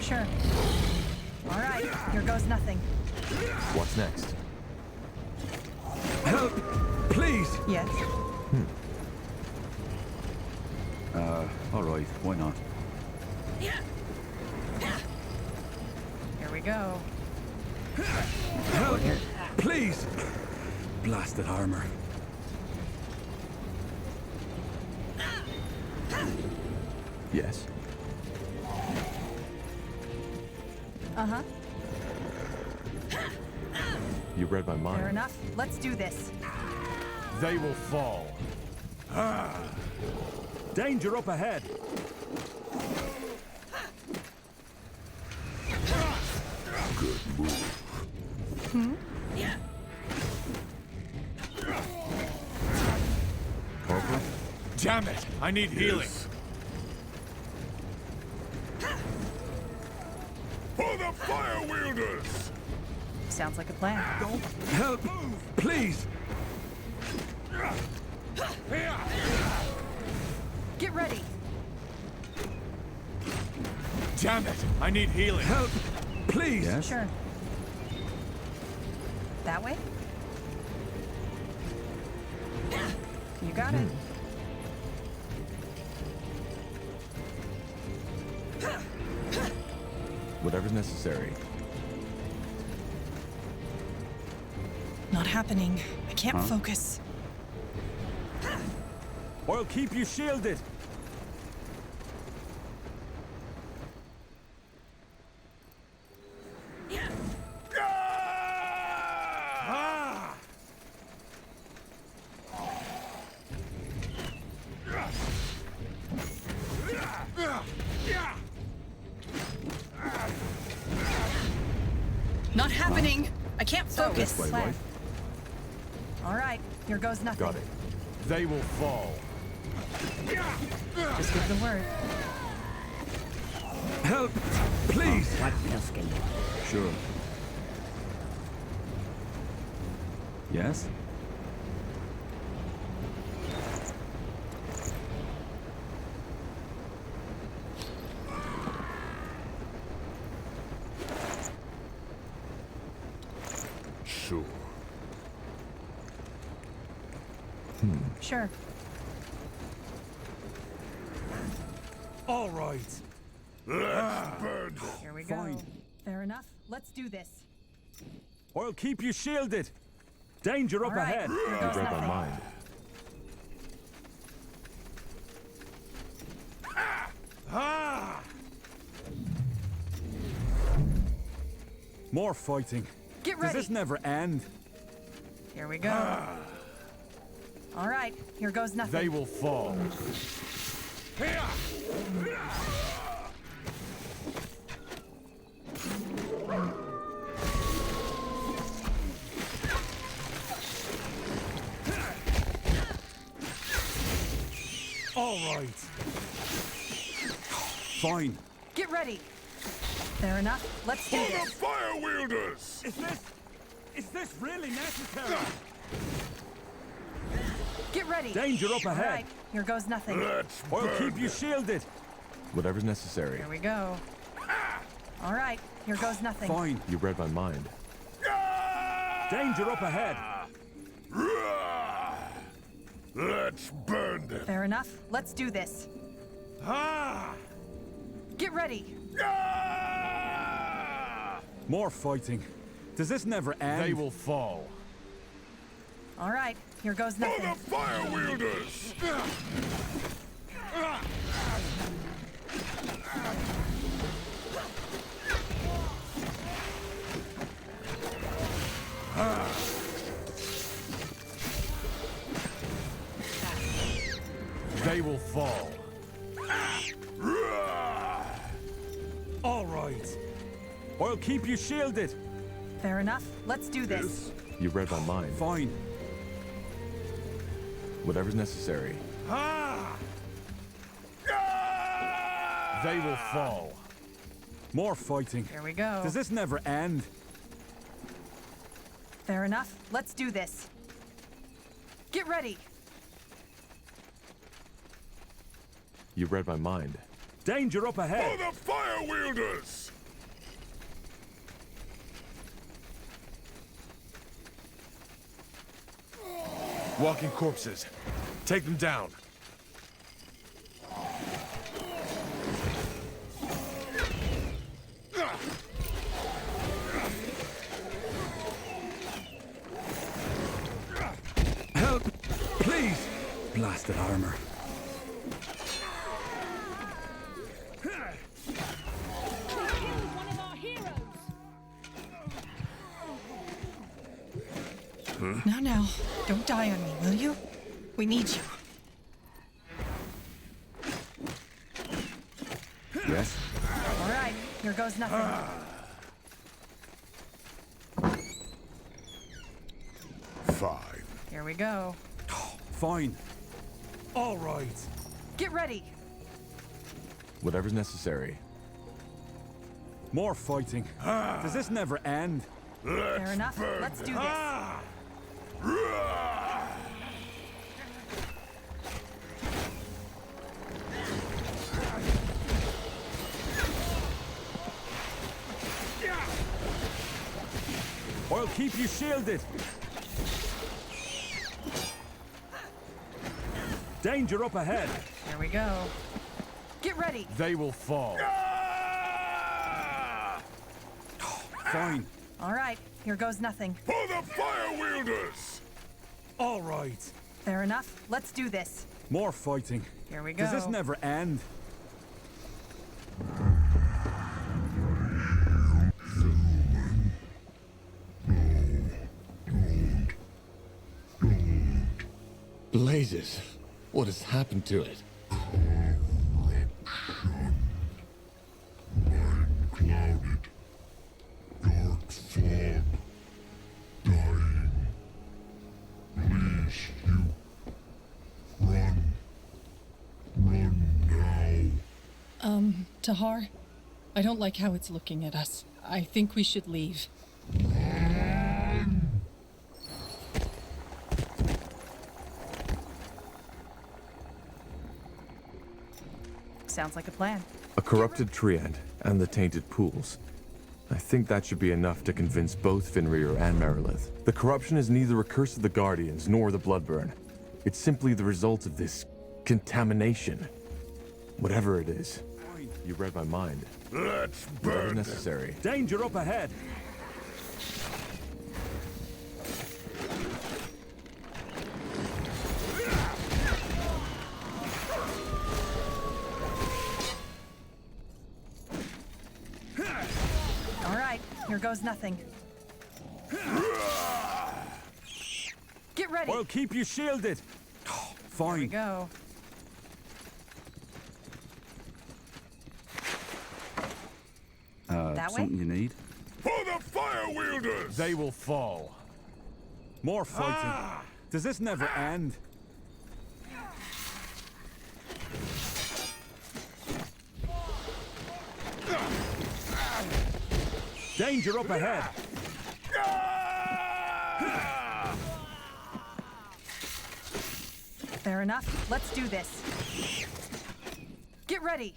Sure. All right, here goes nothing. What's next? Help! Please! Yes. All right, why not? Here we go. Help! Please! Blasted armor. Yes. Uh-huh. You read my mind. Fair enough. Let's do this. They will fall. Danger up ahead! Good move. Corporal? Damn it! I need healing. For the fire wielders! Sounds like a plan. Help! Please! Get ready. Damn it! I need healing. Help! Please! Yes? Sure. That way? You got it. Whatever's necessary. Not happening. I can't focus. I'll keep you shielded! Not happening. I can't focus. This way, right? All right, here goes nothing. Got it. They will fall. Just give the word. Help! Please! What else can you? Sure. Yes? Sure. Sure. All right. Let's burn them. Here we go. Fine. Fair enough. Let's do this. I'll keep you shielded. Danger up All right, ahead. here You goes read my nothing. mind. More fighting. Get Does ready. this never end? Here we go. All right, here goes nothing. They will fall. All right. Fine. Get ready. Fair enough. Let's do For the this. fire wielders! Is this really necessary? Get ready. Danger up All ahead. right, here goes nothing. Let's I'll burn keep you them. shielded. Whatever's necessary. Here we go. All right, here goes nothing. Fine. You read my mind. Danger up ahead. Let's burn them. Fair enough. Let's do this. Get ready. More fighting. Does this never end? They will fall. All right, here goes nothing. For the fire wielders! They will fall. All right. I'll keep you shielded. Fair enough. Let's do this. You read my mind. Fine. Whatever's necessary. They will fall. More fighting. Here we go. Does this never end? Fair enough. Let's do this. Get ready. You read my mind. Danger up ahead. For the fire wielders! Walking corpses. Take them down. Help! Please! Blasted armor. Now, don't die on me, will you? We need you. Yes? All right, here goes nothing. Fine. Here we go. Fine. All right. Get ready. Whatever's necessary. More fighting. Does this never end? Fair enough. Let's do this. I'll keep you shielded. Danger up ahead. Here we go. Get ready. They will fall. Fine. All right, here goes nothing. For the fire wielders! All right. Fair enough. Let's do this. More fighting. Here we go. Does this never end? Blazes. What has happened to it? Tahar, I don't like how it's looking at us. I think we should leave. Sounds like a plan. A corrupted Triad and the tainted pools. I think that should be enough to convince both Fenrir and Merilith. The corruption is neither a curse of the Guardians nor the Bloodburn. It's simply the result of this contamination. Whatever it is. You read my mind. Let's Whatever burn necessary. Danger up ahead. All right, here goes nothing. Get ready. I'll keep you shielded. Fine. Here we go. That way? Something you need? For the fire wielders! They will fall. More fighting. Does this never end? Danger up ahead. Fair enough. Let's do this. Get ready.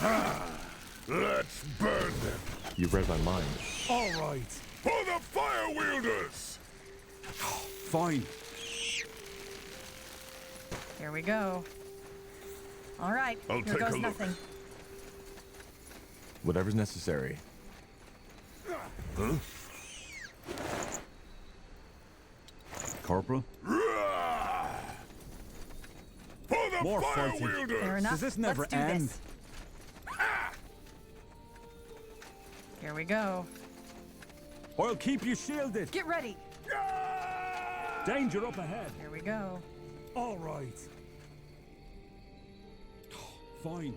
Let's burn them. You read my mind. All right. For the fire wielders! Fine. Here we go. All right, I'll here take goes a look. nothing. Whatever's necessary. Huh? Corporal? For the More fire fighting. wielders! Fair enough. Does this never Let's do end? this. Here we go. I'll keep you shielded. Get ready. Danger up ahead. Here we go. All right. Fine.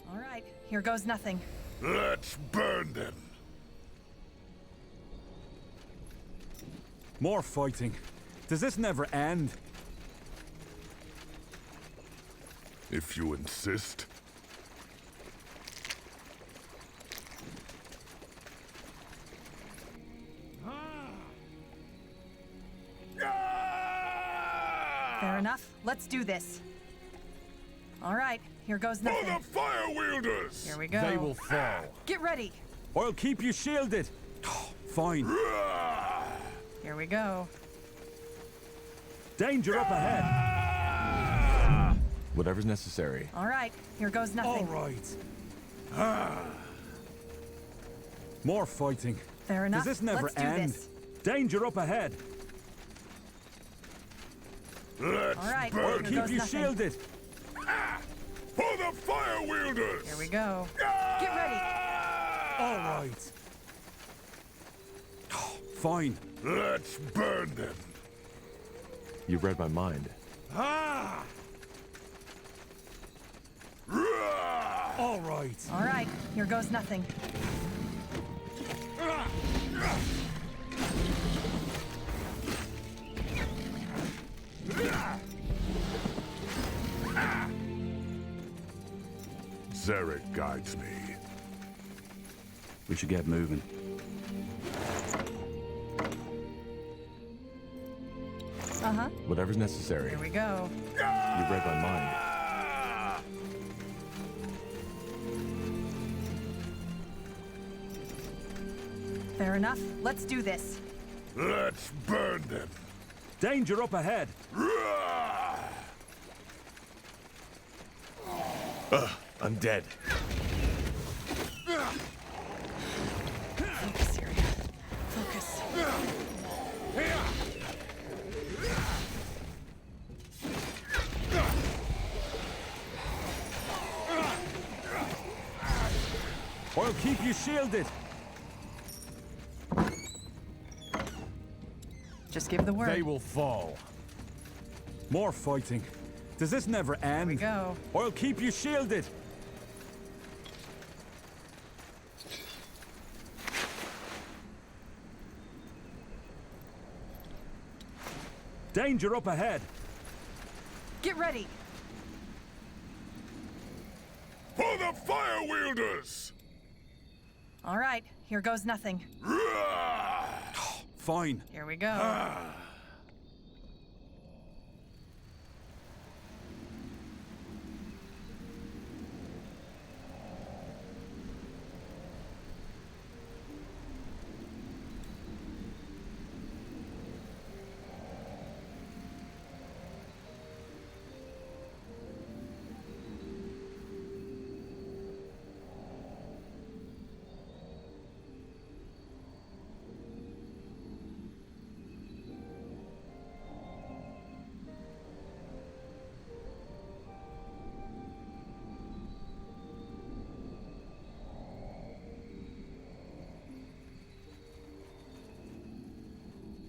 All right, here goes nothing. Let's burn them. More fighting. Does this never end? If you insist. Fair enough. Let's do this. All right, here goes For nothing. the fire wielders! Here we go. They will fall. Get ready. I'll keep you shielded. Fine. Here we go. Danger up ahead. Whatever's necessary. All right, here goes nothing. All right. More fighting. Fair enough. Does this never Let's do end? this. Danger up ahead. Let's All right, burn I'll here keep goes you nothing. shielded. For the fire wielders! Here we go. Get ready. All right. Fine. Let's burn them. You read my mind. All right. All right, here goes nothing. Zarek guides me. We should get moving. Uh-huh. Whatever's necessary. Here we go. You read my mind. Fair enough. Let's do this. Let's burn them. Danger up ahead. I'm dead. Focus here. Focus. I'll keep you shielded. Just give the word. They will fall. More fighting. Does this never end? Here we go. I'll keep you shielded. Danger up ahead. Get ready. For the fire wielders! All right, here goes nothing. Fine. Here we go.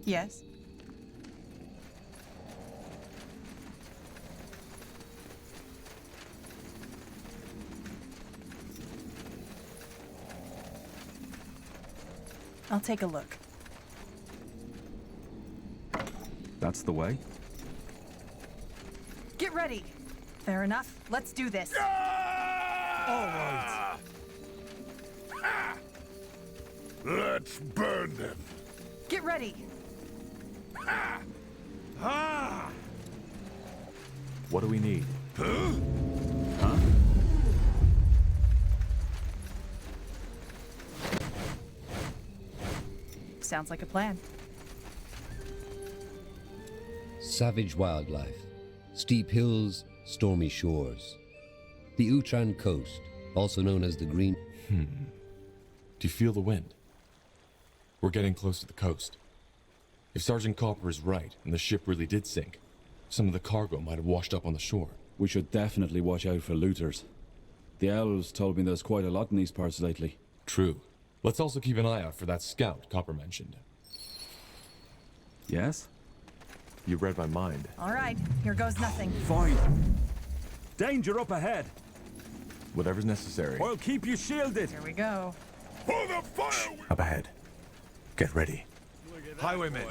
Yes. I'll take a look. That's the way. Get ready. Fair enough. Let's do this. All right. Let's burn them. Get ready. What do we need? Huh? Sounds like a plan. Savage wildlife, steep hills, stormy shores. The Utran coast, also known as the Green... Do you feel the wind? We're getting close to the coast. If Sergeant Copper is right, and the ship really did sink, some of the cargo might have washed up on the shore. We should definitely watch out for looters. The elves told me there's quite a lot in these parts lately. True. Let's also keep an eye out for that scout Copper mentioned. Yes? You read my mind. All right, here goes nothing. Fine. Danger up ahead. Whatever's necessary. I'll keep you shielded. Here we go. For the fire! Up ahead. Get ready. Highwaymen.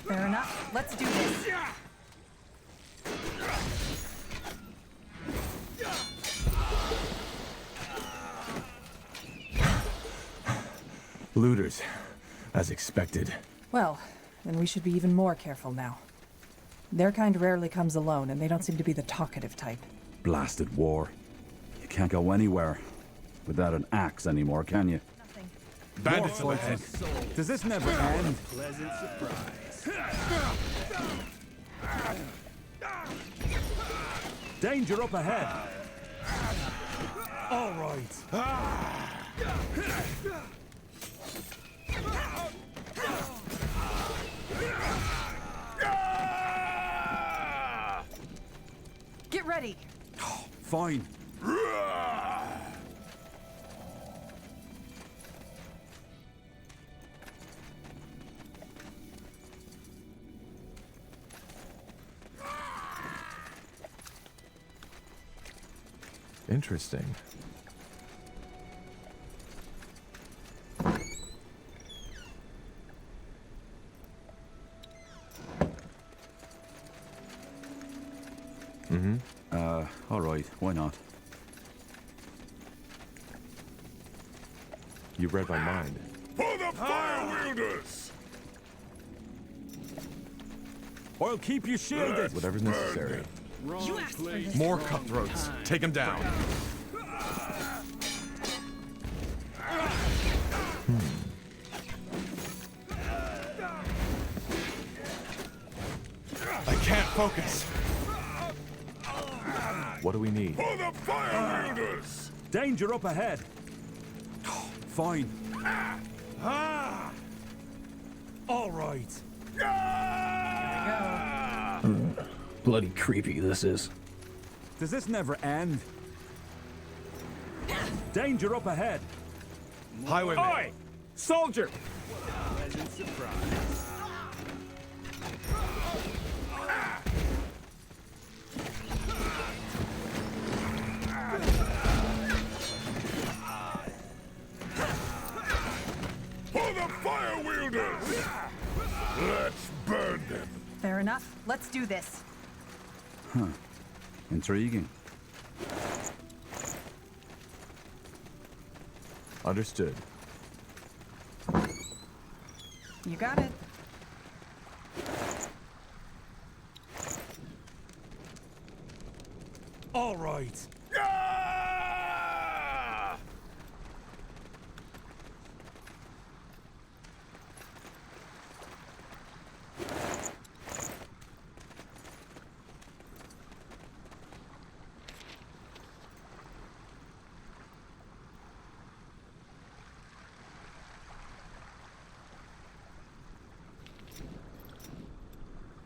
Fair enough. Let's do this. Looters, as expected. Well, then we should be even more careful now. Their kind rarely comes alone, and they don't seem to be the talkative type. Blasted war. You can't go anywhere without an axe anymore, can you? Nothing. Bandits up ahead. Does this never end? Pleasant surprise. Danger up ahead. All right. Get ready. Fine. Interesting. All right, why not? You read my mind. For the fire wielders! I'll keep you shielded. Whatever's necessary. You asked for this. More cutthroats. Take them down. I can't focus. What do we need? For the fire wielders! Danger up ahead. Fine. All right. Bloody creepy this is. Does this never end? Danger up ahead. Highwaymen. Oi! Soldier! Pleasant surprise. For the fire wielders! Let's burn them. Fair enough. Let's do this. Huh. Intriguing. Understood. You got it. All right.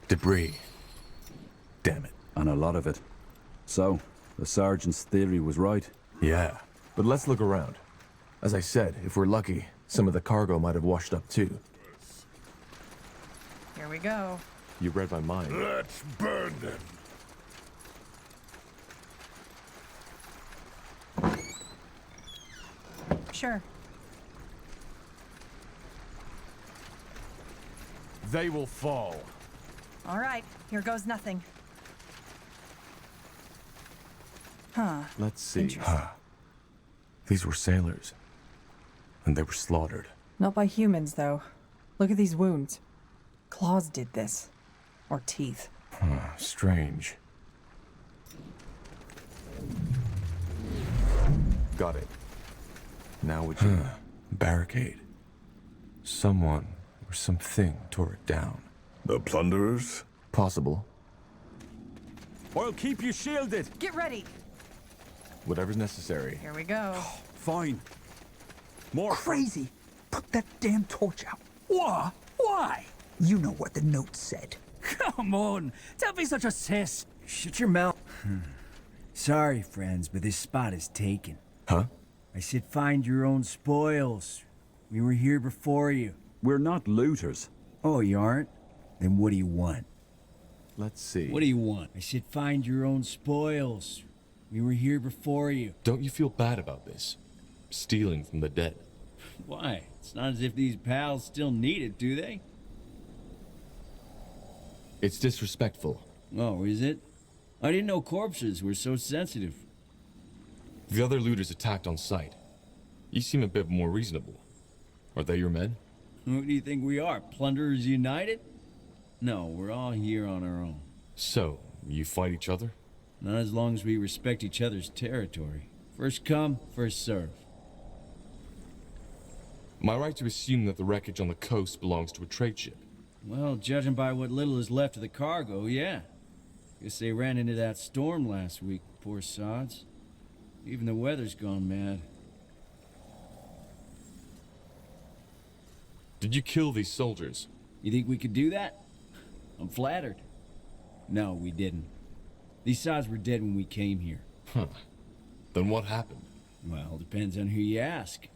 Debris. Damn it. And a lot of it. So, the sergeant's theory was right. Yeah, but let's look around. As I said, if we're lucky, some of the cargo might have washed up too. Here we go. You read my mind. Let's burn them. Sure. They will fall. All right, here goes nothing. Huh. Let's see. Interesting. These were sailors. And they were slaughtered. Not by humans, though. Look at these wounds. Claws did this. Or teeth. Strange. Got it. Now would you... barricade. Someone or something tore it down. The plunderers? Possible. I'll keep you shielded. Get ready. Whatever's necessary. Here we go. Fine. More. Crazy. Put that damn torch out. What? Why? You know what the note said. Come on, don't be such a sis. Shut your mouth. Sorry, friends, but this spot is taken. Huh? I said find your own spoils. We were here before you. We're not looters. Oh, you aren't? Then what do you want? Let's see. What do you want? I said find your own spoils. We were here before you. Don't you feel bad about this? Stealing from the dead. Why? It's not as if these pals still need it, do they? It's disrespectful. Oh, is it? I didn't know corpses were so sensitive. The other looters attacked on sight. You seem a bit more reasonable. Are they your men? Who do you think we are? Plunderers United? No, we're all here on our own. So, you fight each other? Not as long as we respect each other's territory. First come, first serve. Am I right to assume that the wreckage on the coast belongs to a trade ship? Well, judging by what little is left of the cargo, yeah. Guess they ran into that storm last week, poor sods. Even the weather's gone mad. Did you kill these soldiers? You think we could do that? I'm flattered. No, we didn't. These sods were dead when we came here. Huh. Then what happened? Well, depends on who you ask.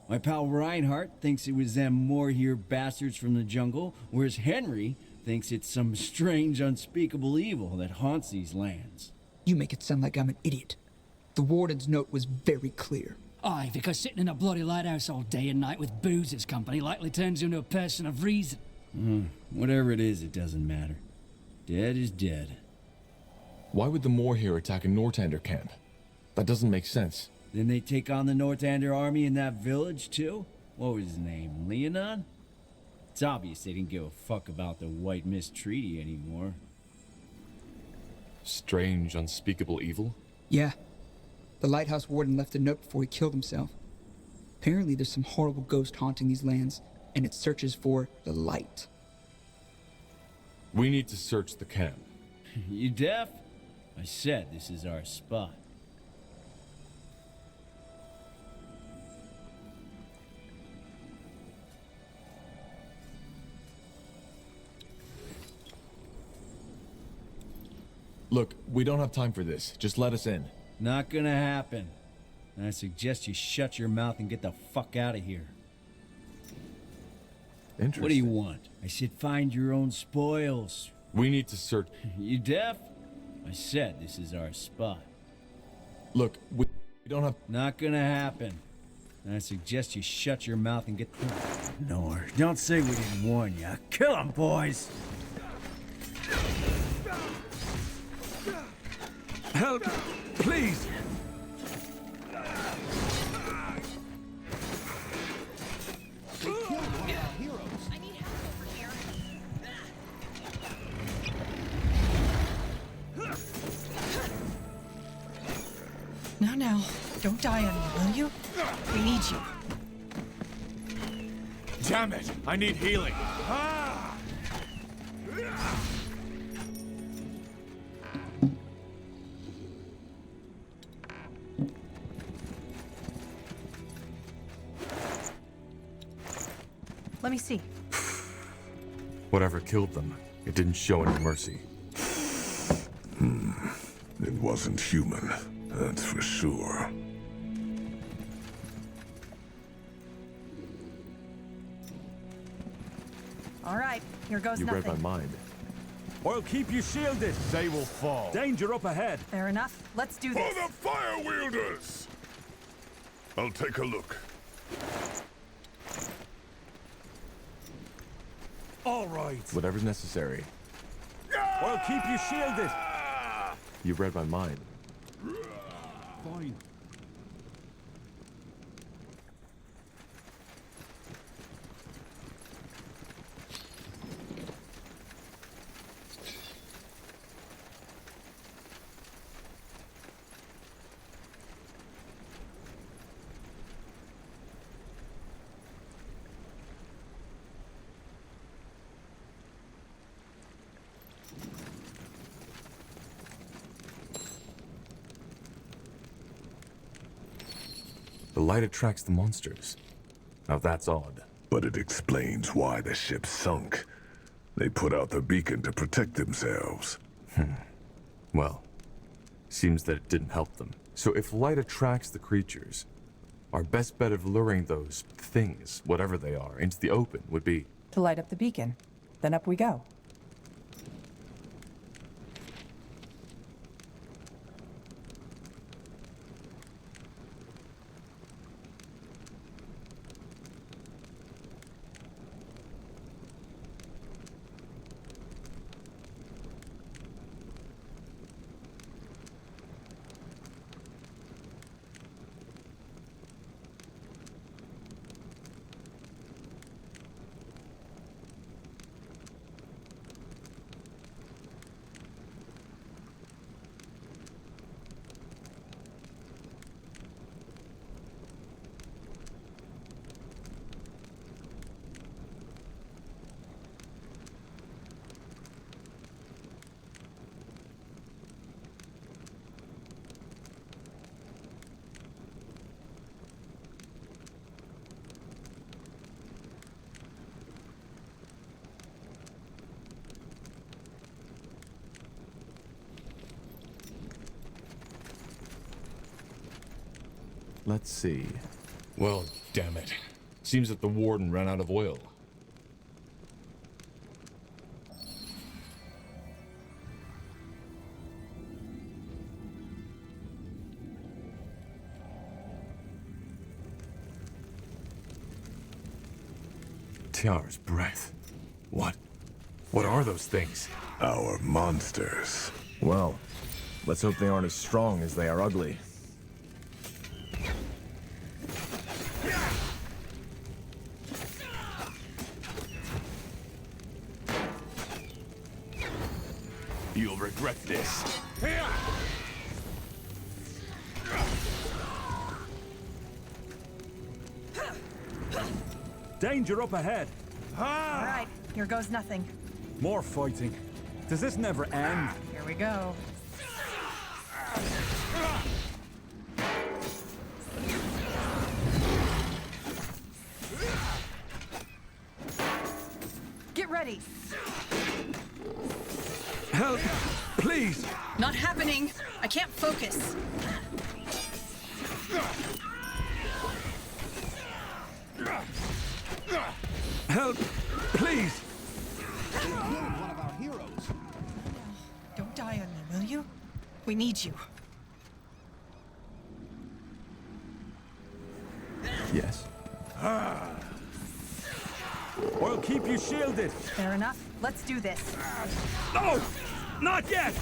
My pal Reinhardt thinks it was them more-here bastards from the jungle, whereas Henry thinks it's some strange, unspeakable evil that haunts these lands. You make it sound like I'm an idiot. The warden's note was very clear. Aye, because sitting in a bloody lighthouse all day and night with booze as company likely turns you into a person of reason. Whatever it is, it doesn't matter. Dead is dead. Why would the Moorhere attack a Nortander camp? That doesn't make sense. Then they take on the Nortander army in that village, too? What was his name, Leonon? It's obvious they didn't give a fuck about the White Mist Treaty anymore. Strange, unspeakable evil? Yeah. The lighthouse warden left a note before he killed himself. Apparently there's some horrible ghost haunting these lands, and it searches for the light. We need to search the camp. You deaf? I said this is our spot. Look, we don't have time for this. Just let us in. Not gonna happen. I suggest you shut your mouth and get the fuck out of here. Interesting. What do you want? I said find your own spoils. We need to search... You deaf? I said this is our spot. Look, we don't have... Not gonna happen. I suggest you shut your mouth and get... No, don't say we didn't warn you. Kill 'em, boys! Help! Please! Now, don't die on me, will you? We need you. Damn it! I need healing. Let me see. Whatever killed them, it didn't show any mercy. It wasn't human, that's for sure. All right, here goes You nothing. read my mind. I'll keep you shielded. They will fall. Danger up ahead. Fair enough. Let's do this. For the fire wielders! I'll take a look. All right. Whatever's necessary. I'll keep you shielded. You read my mind. Fine. The light attracts the monsters. Now that's odd. But it explains why the ship sunk. They put out the beacon to protect themselves. Well, seems that it didn't help them. So if light attracts the creatures, our best bet of luring those things, whatever they are, into the open would be... To light up the beacon. Then up we go. Let's see. Well, damn it. Seems that the warden ran out of oil. Tiara's breath. What? What are those things? Our monsters. Well, let's hope they aren't as strong as they are ugly. You'll regret this. Danger up ahead. All right, here goes nothing. More fighting. Does this never end? Here we go. Get ready. Help! Please! Not happening. I can't focus. Help! Please! One of our heroes. Don't die on me, will you? We need you. Yes. I'll keep you shielded. Fair enough. Let's do this. No! Not yet!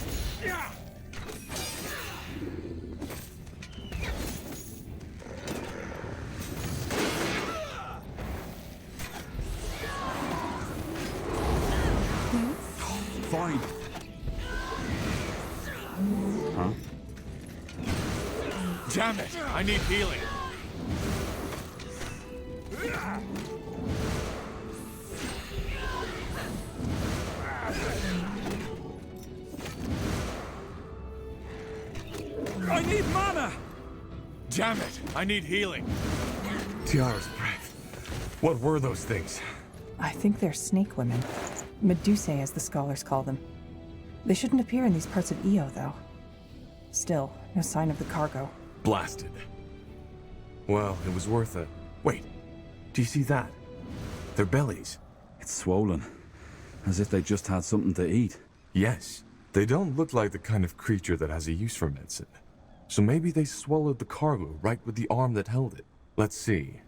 Fine. Huh? Damn it! I need healing. I need mana! Damn it! I need healing. Tiara's breath. What were those things? I think they're snake women. Medusae, as the scholars call them. They shouldn't appear in these parts of Io, though. Still, no sign of the cargo. Blasted. Well, it was worth it. Wait, do you see that? Their bellies. It's swollen. As if they just had something to eat. Yes. They don't look like the kind of creature that has a use for medicine. So maybe they swallowed the cargo right with the arm that held it. Let's see.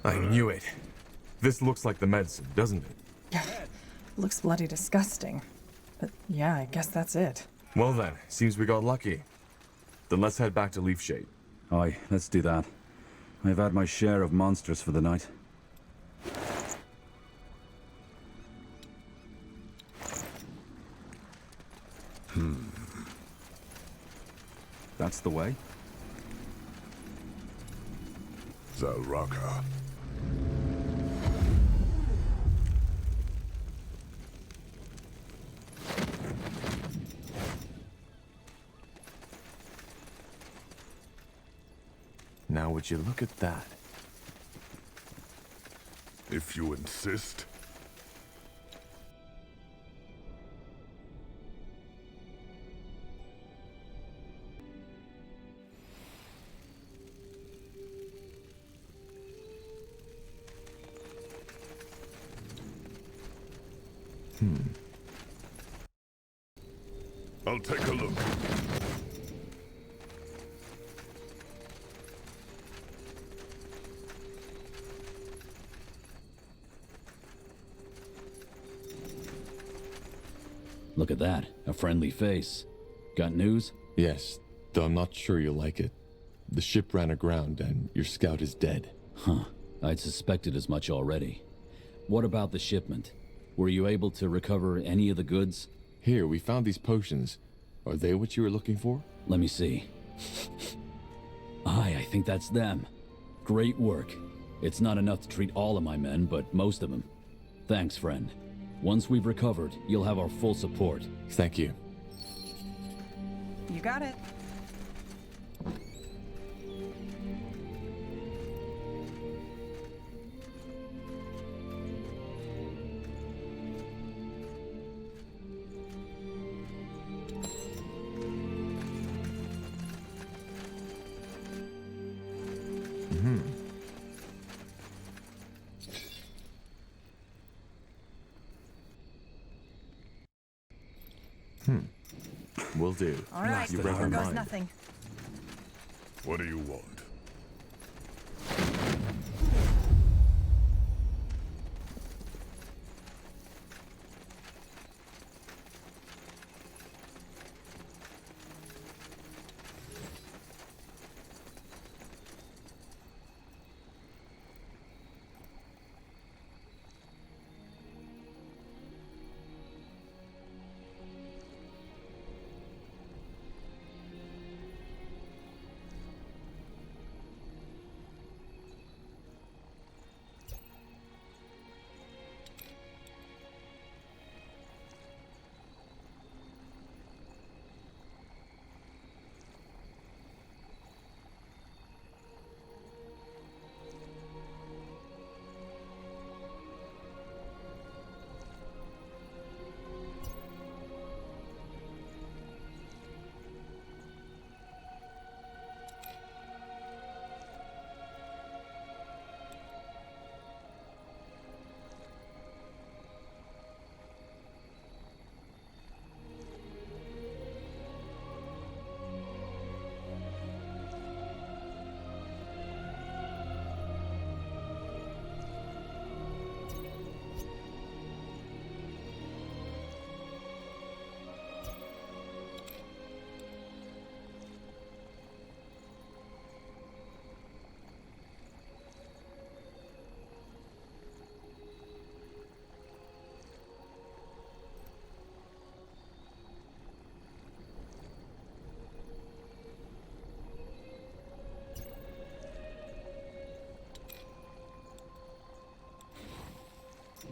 I knew it. This looks like the medicine, doesn't it? Looks bloody disgusting. But yeah, I guess that's it. Well then, seems we got lucky. Then let's head back to Leaf Shade. Aye, let's do that. I've had my share of monsters for the night. That's the way. Zalraka. Now would you look at that? If you insist. I'll take a look. Look at that, a friendly face. Got news? Yes, though I'm not sure you'll like it. The ship ran aground and your scout is dead. Huh, I'd suspected as much already. What about the shipment? Were you able to recover any of the goods? Here, we found these potions. Are they what you were looking for? Let me see. Aye, I think that's them. Great work. It's not enough to treat all of my men, but most of them. Thanks, friend. Once we've recovered, you'll have our full support. Thank you. You got it. Will do. All right, You here read my goes mind. nothing. What do you want?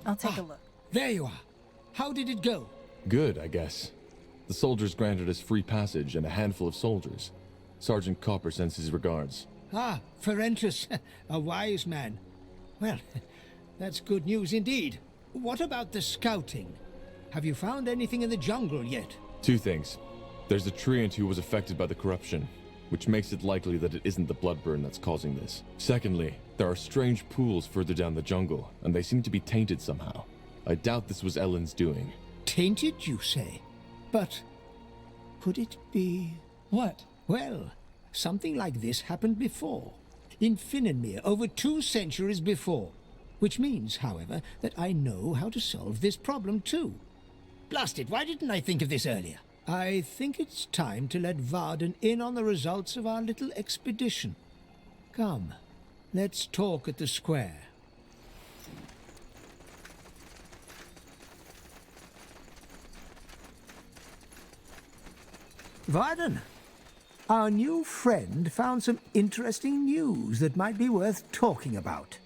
I'll take a look. There you are. How did it go? Good, I guess. The soldiers granted us free passage and a handful of soldiers. Sergeant Copper sends his regards. Ah, Ferentrus, a wise man. Well, that's good news indeed. What about the scouting? Have you found anything in the jungle yet? Two things. There's a treant who was affected by the corruption, which makes it likely that it isn't the bloodburn that's causing this. Secondly, there are strange pools further down the jungle, and they seem to be tainted somehow. I doubt this was Ellen's doing. Tainted, you say? But could it be... What? Well, something like this happened before. In Finnenmere, over 2 centuries before. Which means, however, that I know how to solve this problem too. Blast it, why didn't I think of this earlier? I think it's time to let Varden in on the results of our little expedition. Come, let's talk at the square. Varden, our new friend found some interesting news that might be worth talking about.